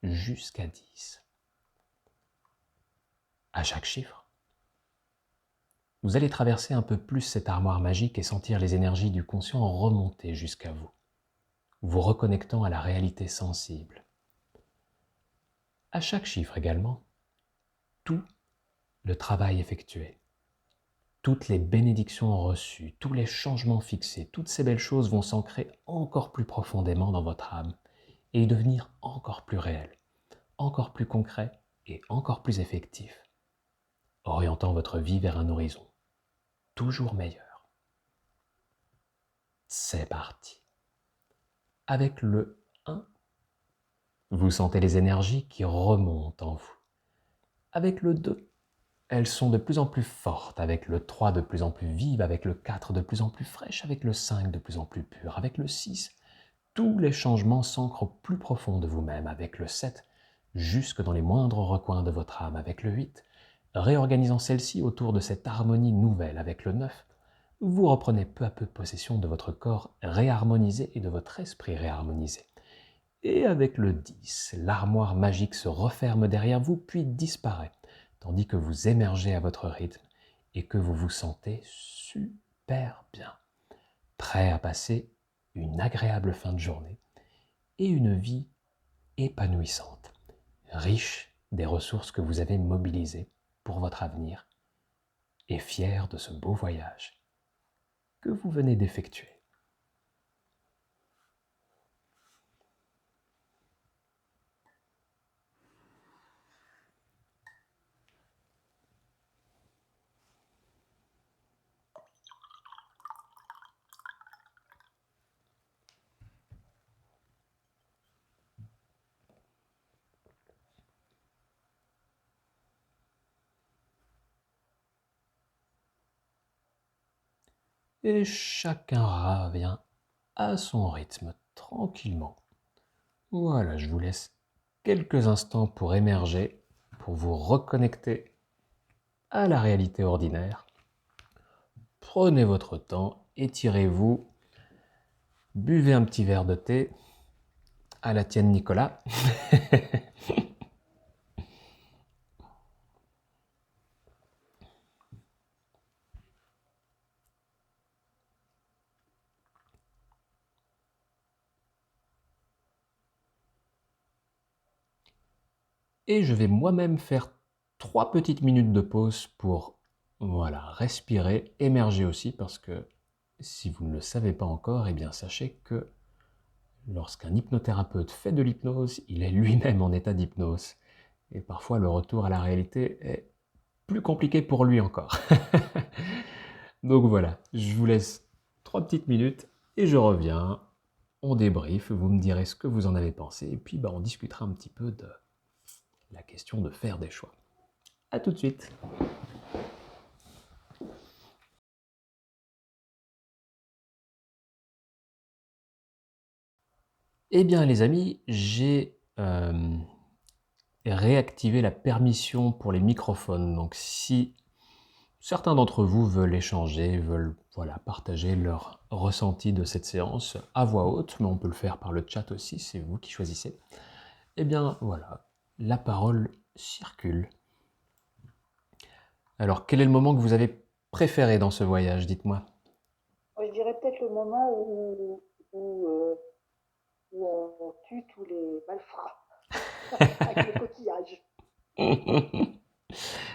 jusqu'à 10. À chaque chiffre, vous allez traverser un peu plus cette armoire magique et sentir les énergies du conscient remonter jusqu'à vous, vous reconnectant à la réalité sensible. À chaque chiffre également, tout le travail effectué, toutes les bénédictions reçues, tous les changements fixés, toutes ces belles choses vont s'ancrer encore plus profondément dans votre âme et y devenir encore plus réels, encore plus concrets et encore plus effectifs, orientant votre vie vers un horizon toujours meilleur. C'est parti. Avec le 1, vous sentez les énergies qui remontent en vous. Avec le 2, elles sont de plus en plus fortes, avec le 3 de plus en plus vive, avec le 4 de plus en plus fraîche, avec le 5 de plus en plus pure, avec le 6, tous les changements s'ancrent au plus profond de vous-même, avec le 7, jusque dans les moindres recoins de votre âme, avec le 8, réorganisant celle-ci autour de cette harmonie nouvelle, avec le 9, vous reprenez peu à peu possession de votre corps réharmonisé et de votre esprit réharmonisé. Et avec le 10, l'armoire magique se referme derrière vous puis disparaît, tandis que vous émergez à votre rythme et que vous vous sentez super bien, prêt à passer une agréable fin de journée et une vie épanouissante, riche des ressources que vous avez mobilisées pour votre avenir et fier de ce beau voyage que vous venez d'effectuer. Et chacun revient à son rythme, tranquillement. Voilà, je vous laisse quelques instants pour émerger, pour vous reconnecter à la réalité ordinaire. Prenez votre temps, étirez-vous, buvez un petit verre de thé à la tienne Nicolas. Et je vais moi-même faire 3 petites minutes de pause pour voilà, respirer, émerger aussi, parce que si vous ne le savez pas encore, eh bien sachez que lorsqu'un hypnothérapeute fait de l'hypnose, il est lui-même en état d'hypnose. Et parfois, le retour à la réalité est plus compliqué pour lui encore. Donc voilà, je vous laisse 3 petites minutes et je reviens. On débrief, vous me direz ce que vous en avez pensé, et puis on discutera un petit peu de la question de faire des choix. A tout de suite. Eh bien les amis, j'ai réactivé la permission pour les microphones. Donc si certains d'entre vous veulent échanger, veulent partager leur ressenti de cette séance à voix haute, mais on peut le faire par le chat aussi, c'est vous qui choisissez. Eh bien voilà, la parole circule. Alors quel est le moment que vous avez préféré dans ce voyage, dites-moi? Je dirais peut-être le moment où on tue tous les malfrats avec les coquillages.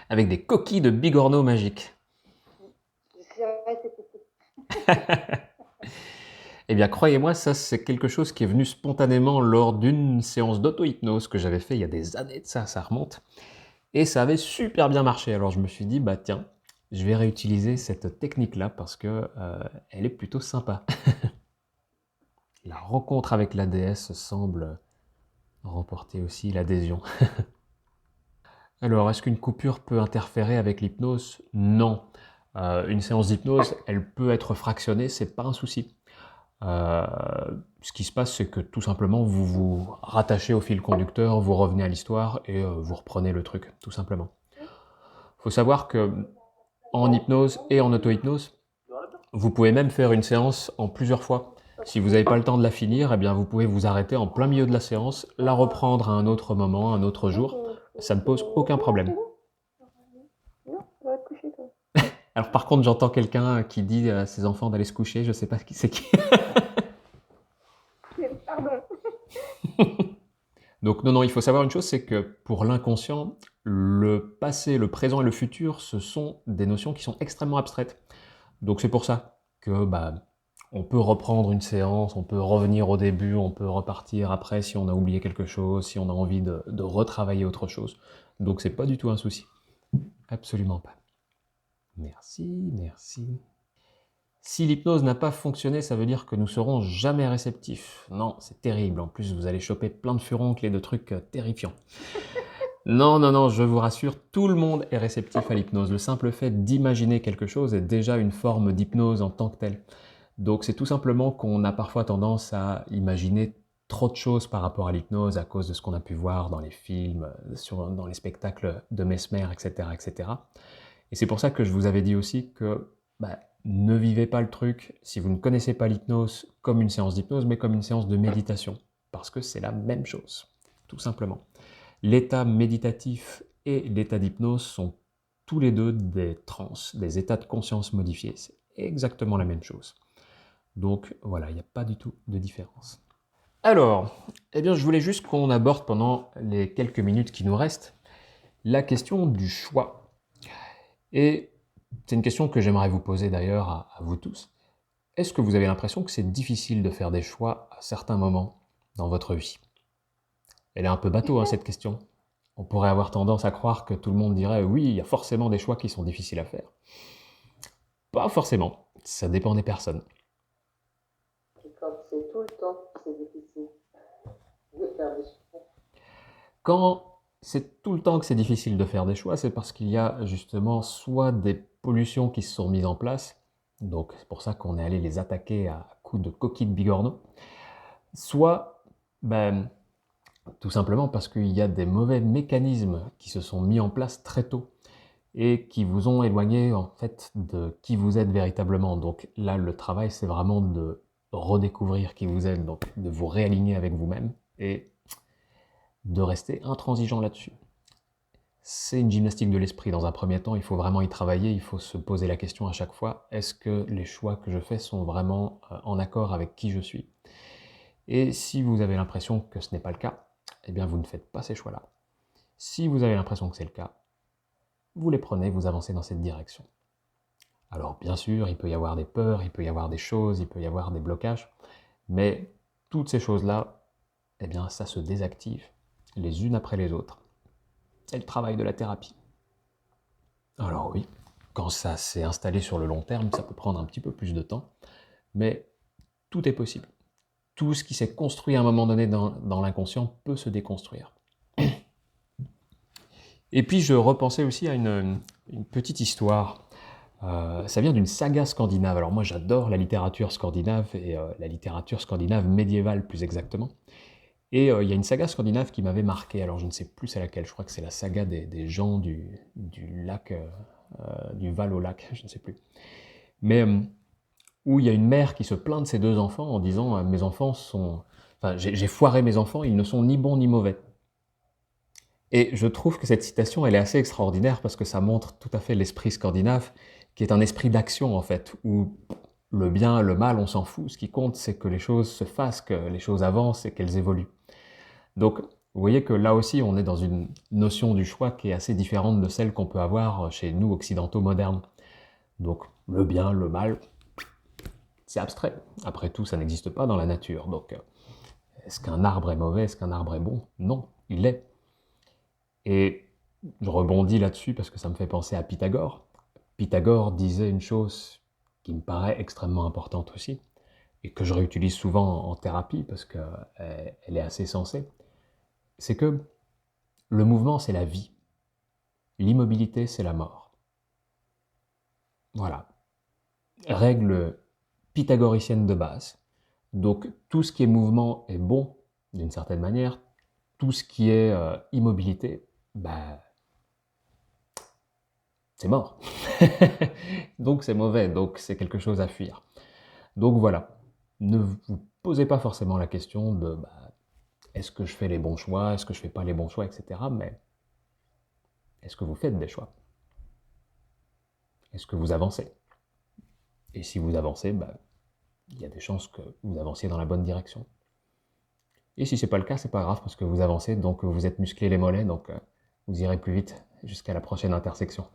Avec des coquilles de bigorneaux magiques. J'essaierai cet été. Eh bien, croyez-moi, ça, c'est quelque chose qui est venu spontanément lors d'une séance d'auto-hypnose que j'avais fait il y a des années de ça remonte. Et ça avait super bien marché. Alors, je me suis dit, bah tiens, je vais réutiliser cette technique-là parce que elle est plutôt sympa. La rencontre avec la déesse semble remporter aussi l'adhésion. Alors, est-ce qu'une coupure peut interférer avec l'hypnose? Non. Une séance d'hypnose, elle peut être fractionnée, c'est pas un souci. Ce qui se passe, c'est que tout simplement, vous vous rattachez au fil conducteur, vous revenez à l'histoire et vous reprenez le truc, tout simplement. Il faut savoir que en hypnose et en auto-hypnose, vous pouvez même faire une séance en plusieurs fois. Si vous n'avez pas le temps de la finir, eh bien vous pouvez vous arrêter en plein milieu de la séance, la reprendre à un autre moment, un autre jour. Ça ne pose aucun problème. Non, on va te coucher toi. Alors par contre, j'entends quelqu'un qui dit à ses enfants d'aller se coucher, je sais pas qui c'est qui. Pardon. Donc non, il faut savoir une chose, c'est que pour l'inconscient, le passé, le présent et le futur, ce sont des notions qui sont extrêmement abstraites. Donc c'est pour ça que on peut reprendre une séance, on peut revenir au début, on peut repartir après si on a oublié quelque chose, si on a envie de retravailler autre chose. Donc c'est pas du tout un souci. Absolument pas. Merci, merci. Si l'hypnose n'a pas fonctionné, ça veut dire que nous serons jamais réceptifs. Non, c'est terrible. En plus, vous allez choper plein de furoncles et de trucs terrifiants. Non, je vous rassure, tout le monde est réceptif à l'hypnose. Le simple fait d'imaginer quelque chose est déjà une forme d'hypnose en tant que telle. Donc c'est tout simplement qu'on a parfois tendance à imaginer trop de choses par rapport à l'hypnose à cause de ce qu'on a pu voir dans les films, dans les spectacles de Mesmer, etc. etc. Et c'est pour ça que je vous avais dit aussi que ne vivez pas le truc, si vous ne connaissez pas l'hypnose, comme une séance d'hypnose, mais comme une séance de méditation. Parce que c'est la même chose, tout simplement. L'état méditatif et l'état d'hypnose sont tous les deux des trans, des états de conscience modifiés. C'est exactement la même chose. Donc voilà, il n'y a pas du tout de différence. Alors, eh bien, je voulais juste qu'on aborde pendant les quelques minutes qui nous restent la question du choix. Et c'est une question que j'aimerais vous poser d'ailleurs à vous tous. Est-ce que vous avez l'impression que c'est difficile de faire des choix à certains moments dans votre vie? Elle est un peu bateau, hein, cette question. On pourrait avoir tendance à croire que tout le monde dirait oui, il y a forcément des choix qui sont difficiles à faire. Pas forcément, ça dépend des personnes. Et quand c'est tout le temps, c'est difficile de faire des choix. Quand c'est tout le temps que c'est difficile de faire des choix, c'est parce qu'il y a justement soit des pollutions qui se sont mises en place, donc c'est pour ça qu'on est allé les attaquer à coups de coquilles de bigorneau, soit tout simplement parce qu'il y a des mauvais mécanismes qui se sont mis en place très tôt et qui vous ont éloigné en fait de qui vous êtes véritablement. Donc là, le travail, c'est vraiment de redécouvrir qui vous êtes, donc de vous réaligner avec vous-même et de rester intransigeant là-dessus. C'est une gymnastique de l'esprit. Dans un premier temps, il faut vraiment y travailler, il faut se poser la question à chaque fois, est-ce que les choix que je fais sont vraiment en accord avec qui je suis? Et si vous avez l'impression que ce n'est pas le cas, eh bien vous ne faites pas ces choix-là. Si vous avez l'impression que c'est le cas, vous les prenez, vous avancez dans cette direction. Alors bien sûr, il peut y avoir des peurs, il peut y avoir des choses, il peut y avoir des blocages, mais toutes ces choses-là, eh bien, ça se désactive les unes après les autres. C'est le travail de la thérapie. Alors oui, quand ça s'est installé sur le long terme, ça peut prendre un petit peu plus de temps, mais tout est possible. Tout ce qui s'est construit à un moment donné dans l'inconscient peut se déconstruire. Et puis je repensais aussi à une petite histoire. Ça vient d'une saga scandinave. Alors moi j'adore la littérature scandinave, et la littérature scandinave médiévale plus exactement. Et il y a une saga scandinave qui m'avait marqué, alors je ne sais plus c'est laquelle, je crois que c'est la saga des gens du lac, du Val au lac, je ne sais plus. Mais où il y a une mère qui se plaint de ses 2 enfants en disant « Mes enfants sont... Enfin, j'ai foiré mes enfants, ils ne sont ni bons ni mauvais. » Et je trouve que cette citation, elle est assez extraordinaire parce que ça montre tout à fait l'esprit scandinave, qui est un esprit d'action en fait, où le bien, le mal, on s'en fout. Ce qui compte, c'est que les choses se fassent, que les choses avancent et qu'elles évoluent. Donc, vous voyez que là aussi, on est dans une notion du choix qui est assez différente de celle qu'on peut avoir chez nous, occidentaux modernes. Donc, le bien, le mal, c'est abstrait. Après tout, ça n'existe pas dans la nature. Donc, est-ce qu'un arbre est mauvais? Est-ce qu'un arbre est bon? Non, il l'est. Et je rebondis là-dessus parce que ça me fait penser à Pythagore. Pythagore disait une chose qui me paraît extrêmement importante aussi, et que je réutilise souvent en thérapie parce qu'elle est assez sensée, c'est que le mouvement, c'est la vie. L'immobilité, c'est la mort. Voilà. Règle pythagoricienne de base. Donc, tout ce qui est mouvement est bon, d'une certaine manière. Tout ce qui est immobilité, bah, c'est mort. Donc, c'est mauvais. Donc, c'est quelque chose à fuir. Donc, voilà. Ne vous posez pas forcément la question de est-ce que je fais les bons choix, est-ce que je fais pas les bons choix, etc. Mais est-ce que vous faites des choix? Est-ce que vous avancez? Et si vous avancez, il y a des chances que vous avanciez dans la bonne direction. Et si c'est pas le cas, c'est pas grave parce que vous avancez, donc vous êtes musclé les mollets, donc vous irez plus vite jusqu'à la prochaine intersection.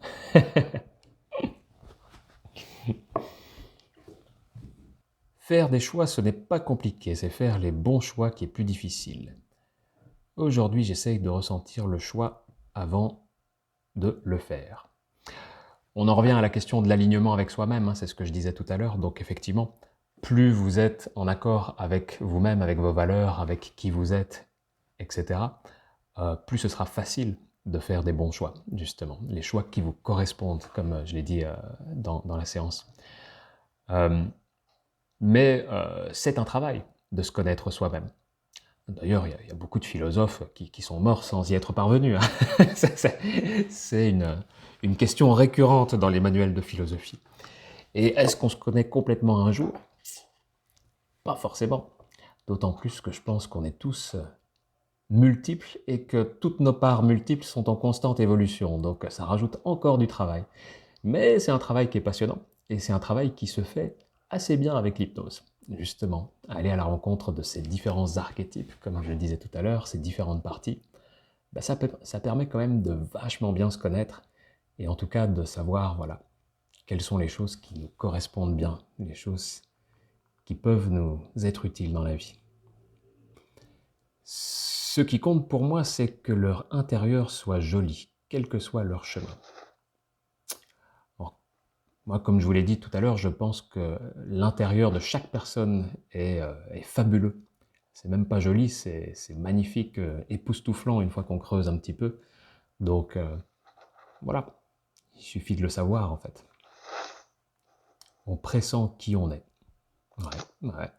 Faire des choix, ce n'est pas compliqué, c'est faire les bons choix qui est plus difficile. Aujourd'hui, j'essaye de ressentir le choix avant de le faire. On en revient à la question de l'alignement avec soi-même, c'est ce que je disais tout à l'heure, donc effectivement, plus vous êtes en accord avec vous-même, avec vos valeurs, avec qui vous êtes, etc., plus ce sera facile de faire des bons choix, justement. Les choix qui vous correspondent, comme je l'ai dit dans la séance. Mais c'est un travail de se connaître soi-même. D'ailleurs, il y a beaucoup de philosophes qui sont morts sans y être parvenus. C'est une question récurrente dans les manuels de philosophie. Et est-ce qu'on se connaît complètement un jour? Pas forcément. D'autant plus que je pense qu'on est tous multiples et que toutes nos parts multiples sont en constante évolution. Donc ça rajoute encore du travail. Mais c'est un travail qui est passionnant et c'est un travail qui se fait assez bien avec l'hypnose. Justement, aller à la rencontre de ces différents archétypes, comme je le disais tout à l'heure, ces différentes parties, ça permet quand même de vachement bien se connaître et en tout cas de savoir, voilà, quelles sont les choses qui nous correspondent bien, les choses qui peuvent nous être utiles dans la vie. Ce qui compte pour moi, c'est que leur intérieur soit joli, quel que soit leur chemin. Moi, comme je vous l'ai dit tout à l'heure, je pense que l'intérieur de chaque personne est fabuleux. C'est même pas joli, c'est magnifique, époustouflant une fois qu'on creuse un petit peu. Donc, voilà, il suffit de le savoir en fait. On pressent qui on est. Ouais.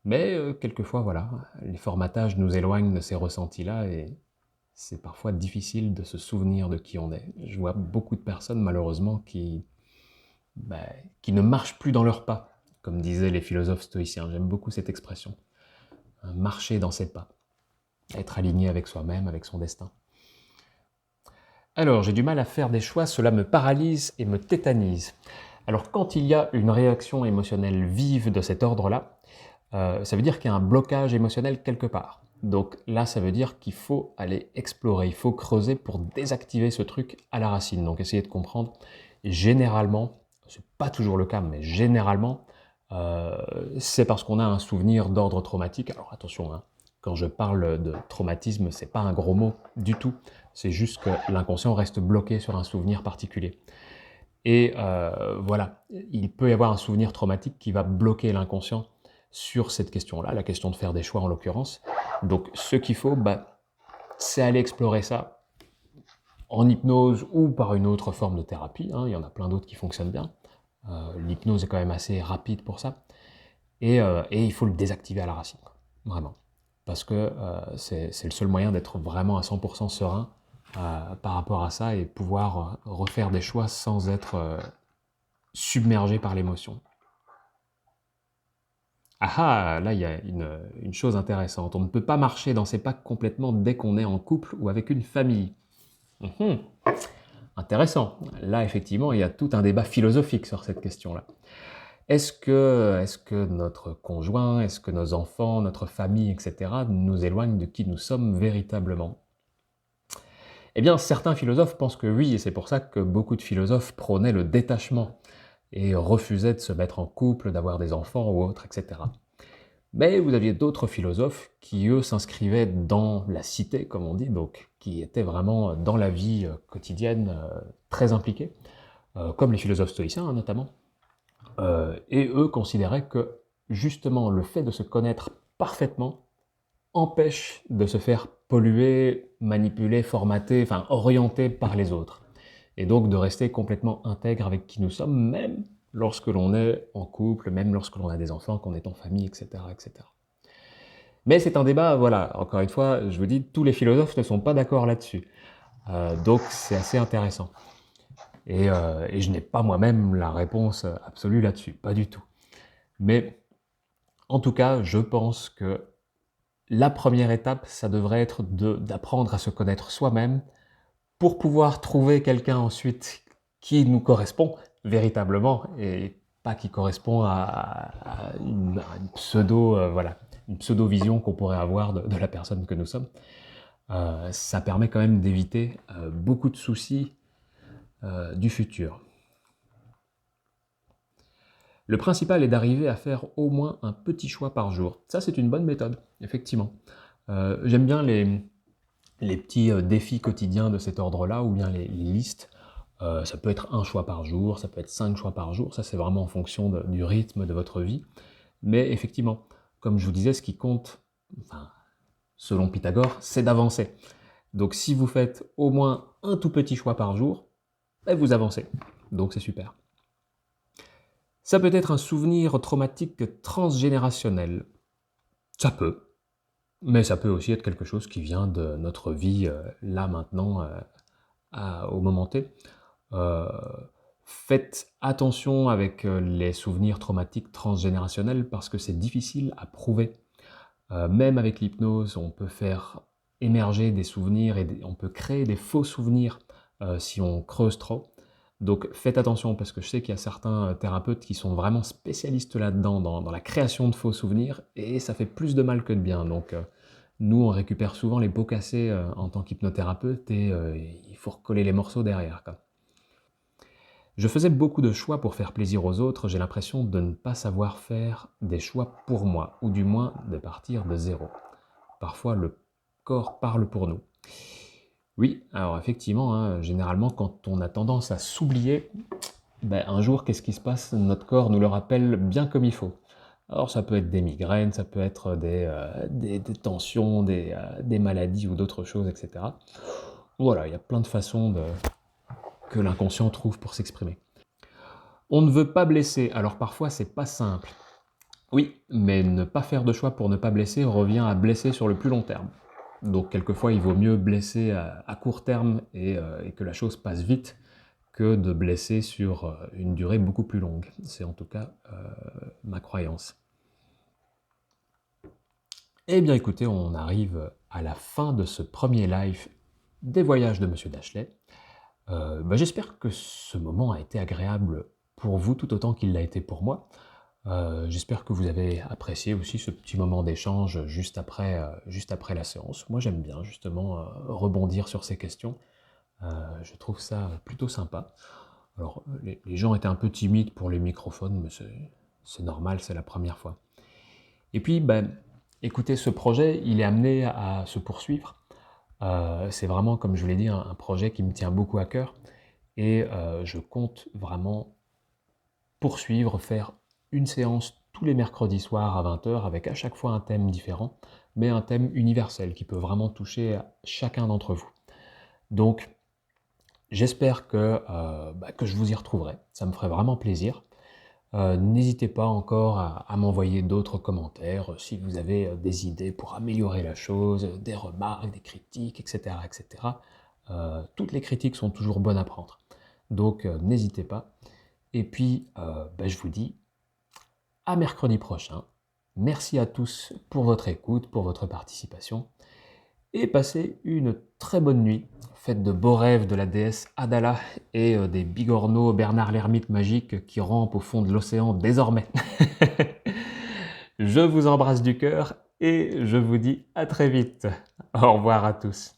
Mais quelquefois, voilà, les formatages nous éloignent de ces ressentis-là et c'est parfois difficile de se souvenir de qui on est. Je vois beaucoup de personnes, malheureusement, qui ne marchent plus dans leurs pas, comme disaient les philosophes stoïciens. J'aime beaucoup cette expression. Marcher dans ses pas. Être aligné avec soi-même, avec son destin. Alors, j'ai du mal à faire des choix, cela me paralyse et me tétanise. Alors, quand il y a une réaction émotionnelle vive de cet ordre-là, ça veut dire qu'il y a un blocage émotionnel quelque part. Donc là, ça veut dire qu'il faut aller explorer, il faut creuser pour désactiver ce truc à la racine. Donc, essayez de comprendre. Généralement, c'est pas toujours le cas, mais généralement, c'est parce qu'on a un souvenir d'ordre traumatique. Alors attention, hein, quand je parle de traumatisme, c'est pas un gros mot du tout. C'est juste que l'inconscient reste bloqué sur un souvenir particulier. Et voilà, il peut y avoir un souvenir traumatique qui va bloquer l'inconscient sur cette question-là, la question de faire des choix en l'occurrence. Donc ce qu'il faut, c'est aller explorer ça en hypnose ou par une autre forme de thérapie, hein. Il y en a plein d'autres qui fonctionnent bien. L'hypnose est quand même assez rapide pour ça. Et il faut le désactiver à la racine, quoi. Vraiment. Parce que c'est le seul moyen d'être vraiment à 100% serein par rapport à ça et pouvoir refaire des choix sans être submergé par l'émotion. Ah ah, là il y a une chose intéressante. On ne peut pas marcher dans ses pas complètement dès qu'on est en couple ou avec une famille. Mhm. Intéressant. Là, effectivement, il y a tout un débat philosophique sur cette question-là. Est-ce que notre conjoint, est-ce que nos enfants, notre famille, etc., nous éloignent de qui nous sommes véritablement? Eh bien, certains philosophes pensent que oui, et c'est pour ça que beaucoup de philosophes prônaient le détachement et refusaient de se mettre en couple, d'avoir des enfants ou autre, etc. Mais vous aviez d'autres philosophes qui, eux, s'inscrivaient dans la cité, comme on dit, donc qui étaient vraiment dans la vie quotidienne, très impliqués, comme les philosophes stoïciens, hein, notamment. Et eux considéraient que, justement, le fait de se connaître parfaitement empêche de se faire polluer, manipuler, formater, enfin orienter par les autres. Et donc de rester complètement intègre avec qui nous sommes, même lorsque l'on est en couple, même lorsque l'on a des enfants, qu'on est en famille, etc., etc. Mais c'est un débat, voilà, encore une fois, je vous dis, tous les philosophes ne sont pas d'accord là-dessus. Donc c'est assez intéressant. Et je n'ai pas moi-même la réponse absolue là-dessus, pas du tout. Mais en tout cas, je pense que la première étape, ça devrait être d'apprendre à se connaître soi-même pour pouvoir trouver quelqu'un ensuite qui nous correspond véritablement et pas qui correspond à une pseudo, voilà, une pseudo-vision qu'on pourrait avoir de la personne que nous sommes. Ça permet quand même d'éviter beaucoup de soucis du futur. Le principal est d'arriver à faire au moins un petit choix par jour. Ça, c'est une bonne méthode, effectivement. J'aime bien les petits défis quotidiens de cet ordre-là, ou bien les listes. Ça peut être un choix par jour, ça peut être 5 choix par jour, ça c'est vraiment en fonction du rythme de votre vie. Mais effectivement, comme je vous disais, ce qui compte, enfin, selon Pythagore, c'est d'avancer. Donc si vous faites au moins un tout petit choix par jour, vous avancez. Donc c'est super. Ça peut être un souvenir traumatique transgénérationnel. Ça peut. Mais ça peut aussi être quelque chose qui vient de notre vie, là, maintenant, au moment T. Faites attention avec les souvenirs traumatiques transgénérationnels parce que c'est difficile à prouver. Même avec l'hypnose, on peut faire émerger des souvenirs et on peut créer des faux souvenirs si on creuse trop. Donc faites attention parce que je sais qu'il y a certains thérapeutes qui sont vraiment spécialistes là-dedans, dans la création de faux souvenirs, et ça fait plus de mal que de bien. Donc nous, on récupère souvent les pots cassés en tant qu'hypnothérapeute et il faut recoller les morceaux derrière, quoi. Je faisais beaucoup de choix pour faire plaisir aux autres, j'ai l'impression de ne pas savoir faire des choix pour moi, ou du moins de partir de zéro. Parfois, le corps parle pour nous. Oui, alors effectivement, hein, généralement, quand on a tendance à s'oublier, un jour, qu'est-ce qui se passe? Notre corps nous le rappelle bien comme il faut. Alors ça peut être des migraines, ça peut être des tensions, des maladies ou d'autres choses, etc. Voilà, il y a plein de façons que l'inconscient trouve pour s'exprimer. On ne veut pas blesser, alors parfois c'est pas simple. Oui, mais ne pas faire de choix pour ne pas blesser revient à blesser sur le plus long terme. Donc quelquefois il vaut mieux blesser à court terme et que la chose passe vite que de blesser sur une durée beaucoup plus longue. C'est en tout cas ma croyance. Eh bien écoutez, on arrive à la fin de ce premier live des voyages de Monsieur Dachelet. J'espère que ce moment a été agréable pour vous tout autant qu'il l'a été pour moi. J'espère que vous avez apprécié aussi ce petit moment d'échange juste après la séance. Moi j'aime bien justement rebondir sur ces questions. Je trouve ça plutôt sympa. Alors les gens étaient un peu timides pour les microphones, mais c'est normal, c'est la première fois. Et puis, ben, écoutez, ce projet, il est amené à se poursuivre. C'est vraiment, comme je vous l'ai dit, un projet qui me tient beaucoup à cœur. Et je compte vraiment poursuivre, faire une séance tous les mercredis soirs à 20 h avec à chaque fois un thème différent, mais un thème universel qui peut vraiment toucher chacun d'entre vous. Donc, j'espère que je vous y retrouverai. Ça me ferait vraiment plaisir. N'hésitez pas encore à m'envoyer d'autres commentaires si vous avez des idées pour améliorer la chose, des remarques, des critiques, etc. etc. Toutes les critiques sont toujours bonnes à prendre. Donc n'hésitez pas. Et puis je vous dis à mercredi prochain. Merci à tous pour votre écoute, pour votre participation. Et passez une très bonne nuit. Faites de beaux rêves de la déesse Adala et des bigorneaux Bernard l'ermite magique qui rampent au fond de l'océan désormais. Je vous embrasse du cœur et je vous dis à très vite. Au revoir à tous.